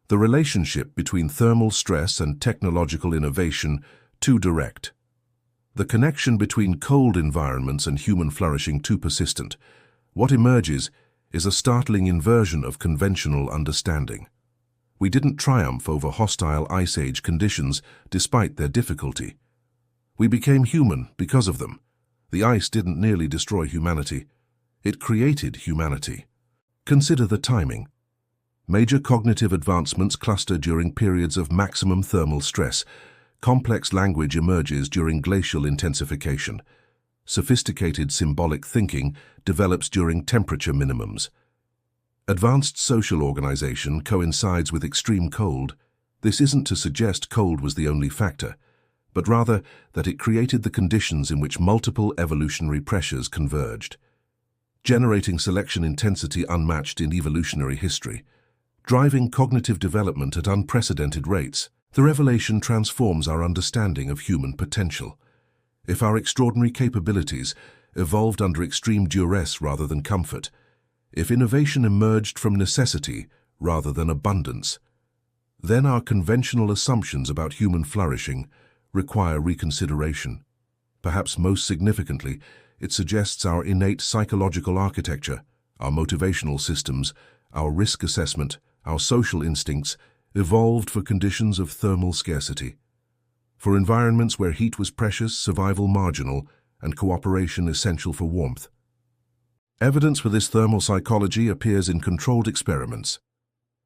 The relationship between thermal stress and technological innovation too direct. The connection between cold environments and human flourishing too persistent. What emerges is a startling inversion of conventional understanding. We didn't triumph over hostile Ice Age conditions despite their difficulty. We became human because of them. The ice didn't nearly destroy humanity. It created humanity. Consider the timing. Major cognitive advancements cluster during periods of maximum thermal stress. Complex language emerges during glacial intensification. Sophisticated symbolic thinking develops during temperature minimums. Advanced social organization coincides with extreme cold. This isn't to suggest cold was the only factor, but rather that it created the conditions in which multiple evolutionary pressures converged, generating selection intensity unmatched in evolutionary history, driving cognitive development at unprecedented rates. The revelation transforms our understanding of human potential. If our extraordinary capabilities evolved under extreme duress rather than comfort, if innovation emerged from necessity rather than abundance, then our conventional assumptions about human flourishing require reconsideration. Perhaps most significantly, it suggests our innate psychological architecture, our motivational systems, our risk assessment, our social instincts evolved for conditions of thermal scarcity, for environments where heat was precious, survival marginal, and cooperation essential for warmth. Evidence for this thermal psychology appears in controlled experiments.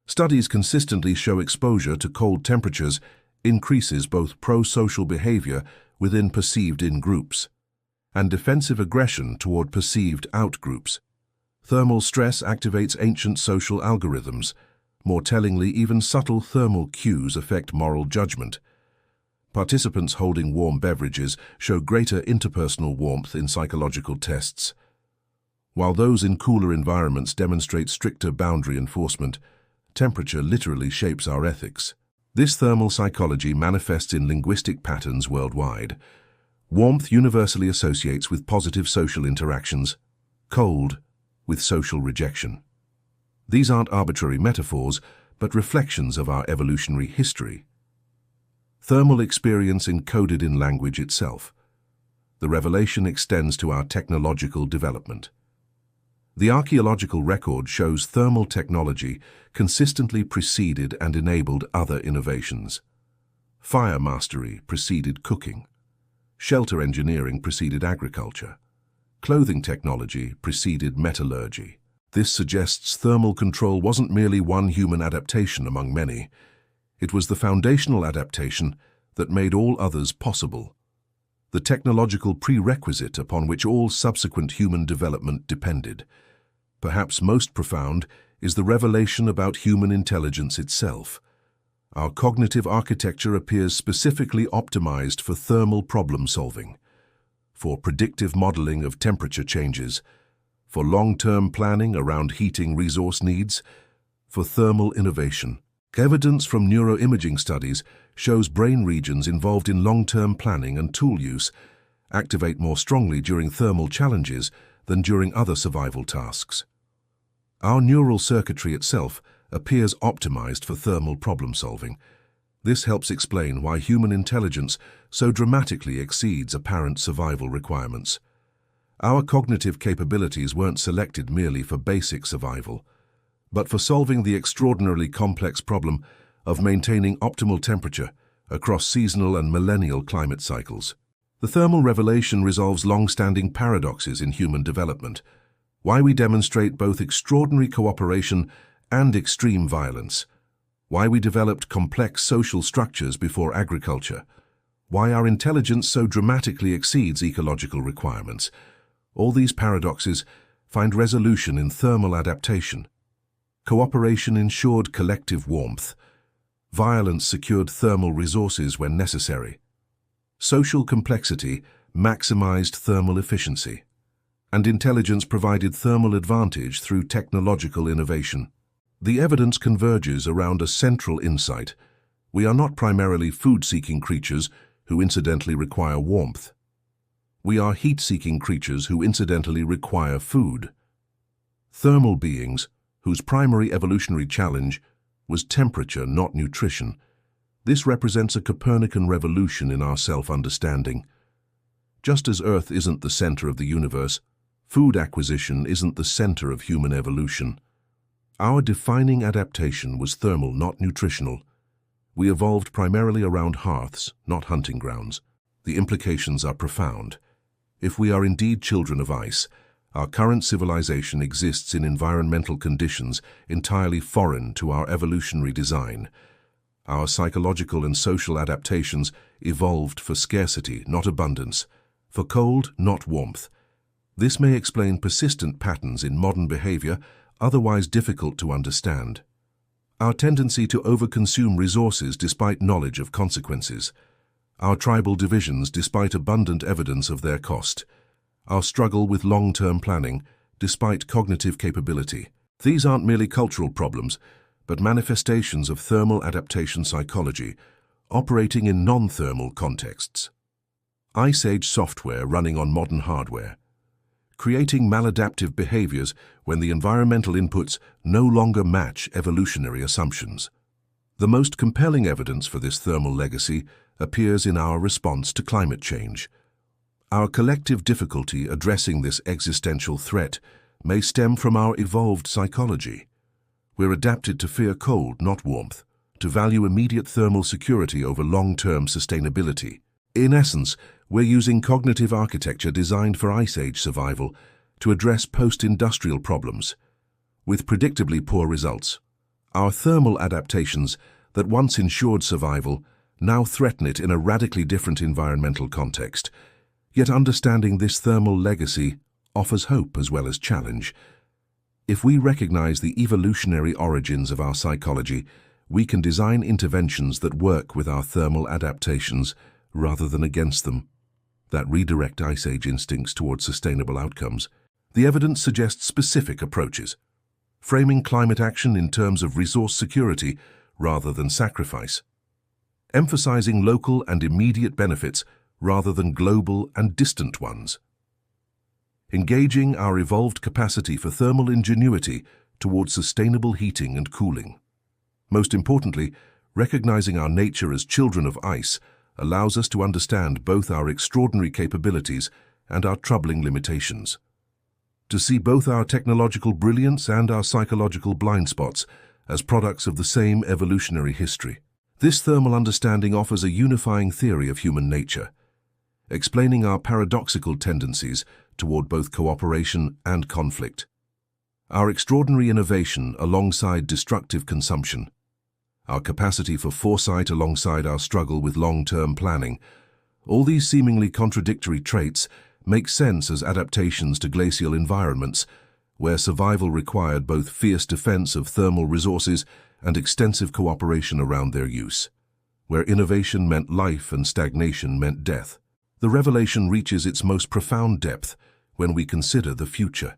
Studies consistently show exposure to cold temperatures increases both pro-social behavior within perceived in-groups and defensive aggression toward perceived out-groups. Thermal stress activates ancient social algorithms. More tellingly, even subtle thermal cues affect moral judgment. Participants holding warm beverages show greater interpersonal warmth in psychological tests, while those in cooler environments demonstrate stricter boundary enforcement. Temperature literally shapes our ethics. This thermal psychology manifests in linguistic patterns worldwide. Warmth universally associates with positive social interactions, cold with social rejection. These aren't arbitrary metaphors, but reflections of our evolutionary history. Thermal experience encoded in language itself. The revelation extends to our technological development. The archaeological record shows thermal technology consistently preceded and enabled other innovations. Fire mastery preceded cooking. Shelter engineering preceded agriculture. Clothing technology preceded metallurgy. This suggests thermal control wasn't merely one human adaptation among many. It was the foundational adaptation that made all others possible, the technological prerequisite upon which all subsequent human development depended. Perhaps most profound is the revelation about human intelligence itself. Our cognitive architecture appears specifically optimized for thermal problem solving, for predictive modeling of temperature changes, for long-term planning around heating resource needs, for thermal innovation. Evidence from neuroimaging studies shows brain regions involved in long-term planning and tool use activate more strongly during thermal challenges than during other survival tasks. Our neural circuitry itself appears optimized for thermal problem-solving. This helps explain why human intelligence so dramatically exceeds apparent survival requirements. Our cognitive capabilities weren't selected merely for basic survival, but for solving the extraordinarily complex problem of maintaining optimal temperature across seasonal and millennial climate cycles. The thermal revelation resolves long-standing paradoxes in human development, why we demonstrate both extraordinary cooperation and extreme violence, why we developed complex social structures before agriculture, why our intelligence so dramatically exceeds ecological requirements. All these paradoxes find resolution in thermal adaptation. Cooperation ensured collective warmth. Violence secured thermal resources when necessary. Social complexity maximized thermal efficiency. And intelligence provided thermal advantage through technological innovation. The evidence converges around a central insight. We are not primarily food-seeking creatures who incidentally require warmth. We are heat-seeking creatures who incidentally require food. Thermal beings, whose primary evolutionary challenge was temperature, not nutrition. This represents a Copernican revolution in our self-understanding. Just as Earth isn't the center of the universe, food acquisition isn't the center of human evolution. Our defining adaptation was thermal, not nutritional. We evolved primarily around hearths, not hunting grounds. The implications are profound. If we are indeed children of ice, our current civilization exists in environmental conditions entirely foreign to our evolutionary design. Our psychological and social adaptations evolved for scarcity, not abundance, for cold, not warmth. This may explain persistent patterns in modern behavior otherwise difficult to understand. Our tendency to overconsume resources despite knowledge of consequences. Our tribal divisions despite abundant evidence of their cost. Our struggle with long-term planning despite cognitive capability. These aren't merely cultural problems, but manifestations of thermal adaptation psychology operating in non-thermal contexts. Ice Age software running on modern hardware. Creating maladaptive behaviors when the environmental inputs no longer match evolutionary assumptions. The most compelling evidence for this thermal legacy appears in our response to climate change. Our collective difficulty addressing this existential threat may stem from our evolved psychology. We're adapted to fear cold, not warmth, to value immediate thermal security over long-term sustainability. In essence, we're using cognitive architecture designed for Ice Age survival to address post-industrial problems, with predictably poor results. Our thermal adaptations that once ensured survival now threaten it in a radically different environmental context. Yet understanding this thermal legacy offers hope as well as challenge. If we recognize the evolutionary origins of our psychology, we can design interventions that work with our thermal adaptations rather than against them, that redirect Ice Age instincts towards sustainable outcomes. The evidence suggests specific approaches, framing climate action in terms of resource security rather than sacrifice, emphasizing local and immediate benefits rather than global and distant ones, engaging our evolved capacity for thermal ingenuity towards sustainable heating and cooling. Most importantly, recognizing our nature as children of ice allows us to understand both our extraordinary capabilities and our troubling limitations. To see both our technological brilliance and our psychological blind spots as products of the same evolutionary history. This thermal understanding offers a unifying theory of human nature, explaining our paradoxical tendencies toward both cooperation and conflict. Our extraordinary innovation alongside destructive consumption, our capacity for foresight alongside our struggle with long-term planning, all these seemingly contradictory traits make sense as adaptations to glacial environments, where survival required both fierce defense of thermal resources and extensive cooperation around their use, where innovation meant life and stagnation meant death. The revelation reaches its most profound depth when we consider the future.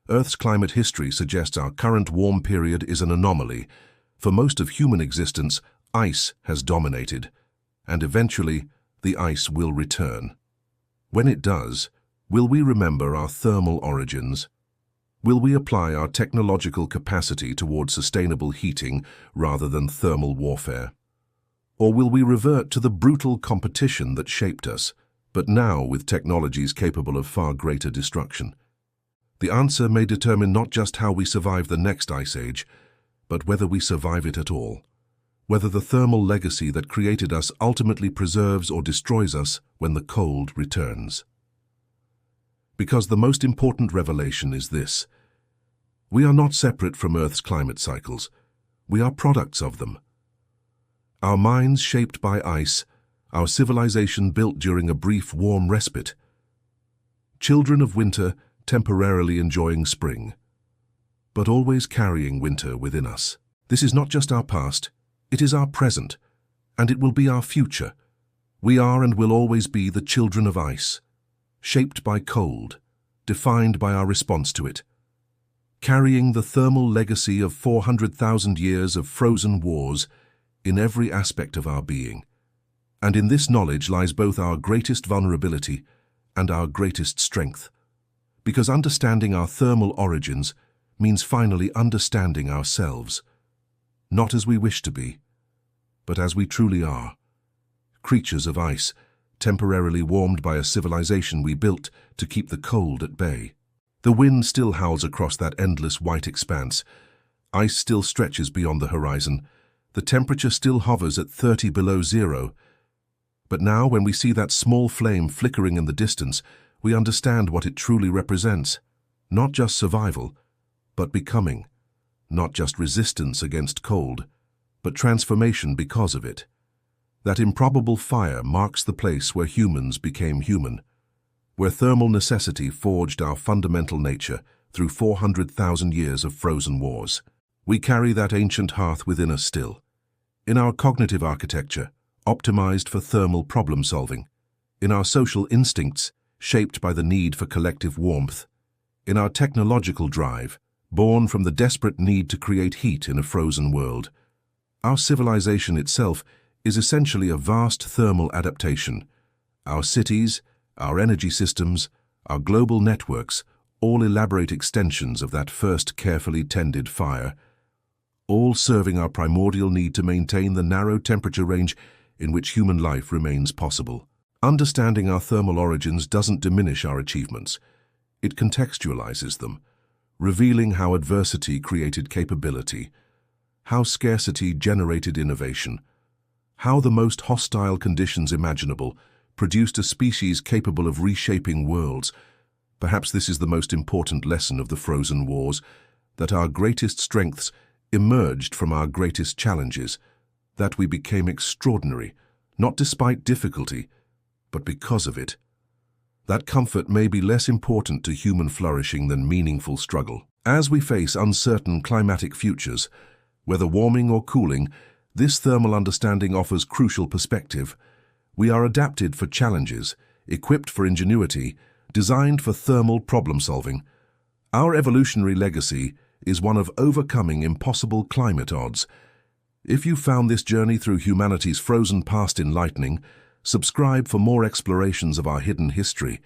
Earth's climate history suggests our current warm period is an anomaly. For most of human existence, ice has dominated, and eventually the ice will return. When it does, Will we remember our thermal origins? Will we apply our technological capacity toward sustainable heating rather than thermal warfare? Or will we revert to the brutal competition that shaped us, but now with technologies capable of far greater destruction? The answer may determine not just how we survive the next ice age, but whether we survive it at all. Whether the thermal legacy that created us ultimately preserves or destroys us when the cold returns. Because the most important revelation is this: we are not separate from Earth's climate cycles. We are products of them. Our minds shaped by ice, our civilization built during a brief warm respite. Children of winter temporarily enjoying spring, but always carrying winter within us. This is not just our past, it is our present, and it will be our future. We are and will always be the children of ice, shaped by cold, defined by our response to it, carrying the thermal legacy of 400,000 years of frozen wars in every aspect of our being. And in this knowledge lies both our greatest vulnerability and our greatest strength. Because understanding our thermal origins means finally understanding ourselves, not as we wish to be, but as we truly are. Creatures of ice, temporarily warmed by a civilization we built to keep the cold at bay. The wind still howls across that endless white expanse. Ice still stretches beyond the horizon. The temperature still hovers at 30 below zero. But now, when we see that small flame flickering in the distance, we understand what it truly represents. Not just survival, but becoming. Not just resistance against cold, but transformation because of it. That improbable fire marks the place where humans became human, where thermal necessity forged our fundamental nature through 400,000 years of frozen wars. We carry that ancient hearth within us still, in our cognitive architecture, optimized for thermal problem solving, in our social instincts, shaped by the need for collective warmth, in our technological drive, born from the desperate need to create heat in a frozen world. Our civilization itself is essentially a vast thermal adaptation. Our cities, our energy systems, our global networks, all elaborate extensions of that first carefully tended fire, all serving our primordial need to maintain the narrow temperature range in which human life remains possible. Understanding our thermal origins doesn't diminish our achievements. It contextualizes them, revealing how adversity created capability, how scarcity generated innovation, how the most hostile conditions imaginable produced a species capable of reshaping worlds. Perhaps this is the most important lesson of the frozen wars, that our greatest strengths emerged from our greatest challenges, that we became extraordinary, not despite difficulty, but because of it. That comfort may be less important to human flourishing than meaningful struggle. As we face uncertain climatic futures, whether warming or cooling, this thermal understanding offers crucial perspective. We are adapted for challenges, equipped for ingenuity, designed for thermal problem solving. Our evolutionary legacy is one of overcoming impossible climate odds. If you found this journey through humanity's frozen past enlightening, subscribe for more explorations of our hidden history.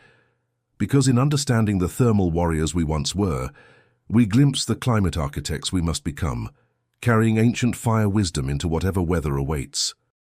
Because in understanding the thermal warriors we once were, we glimpse the climate architects we must become, carrying ancient fire wisdom into whatever weather awaits.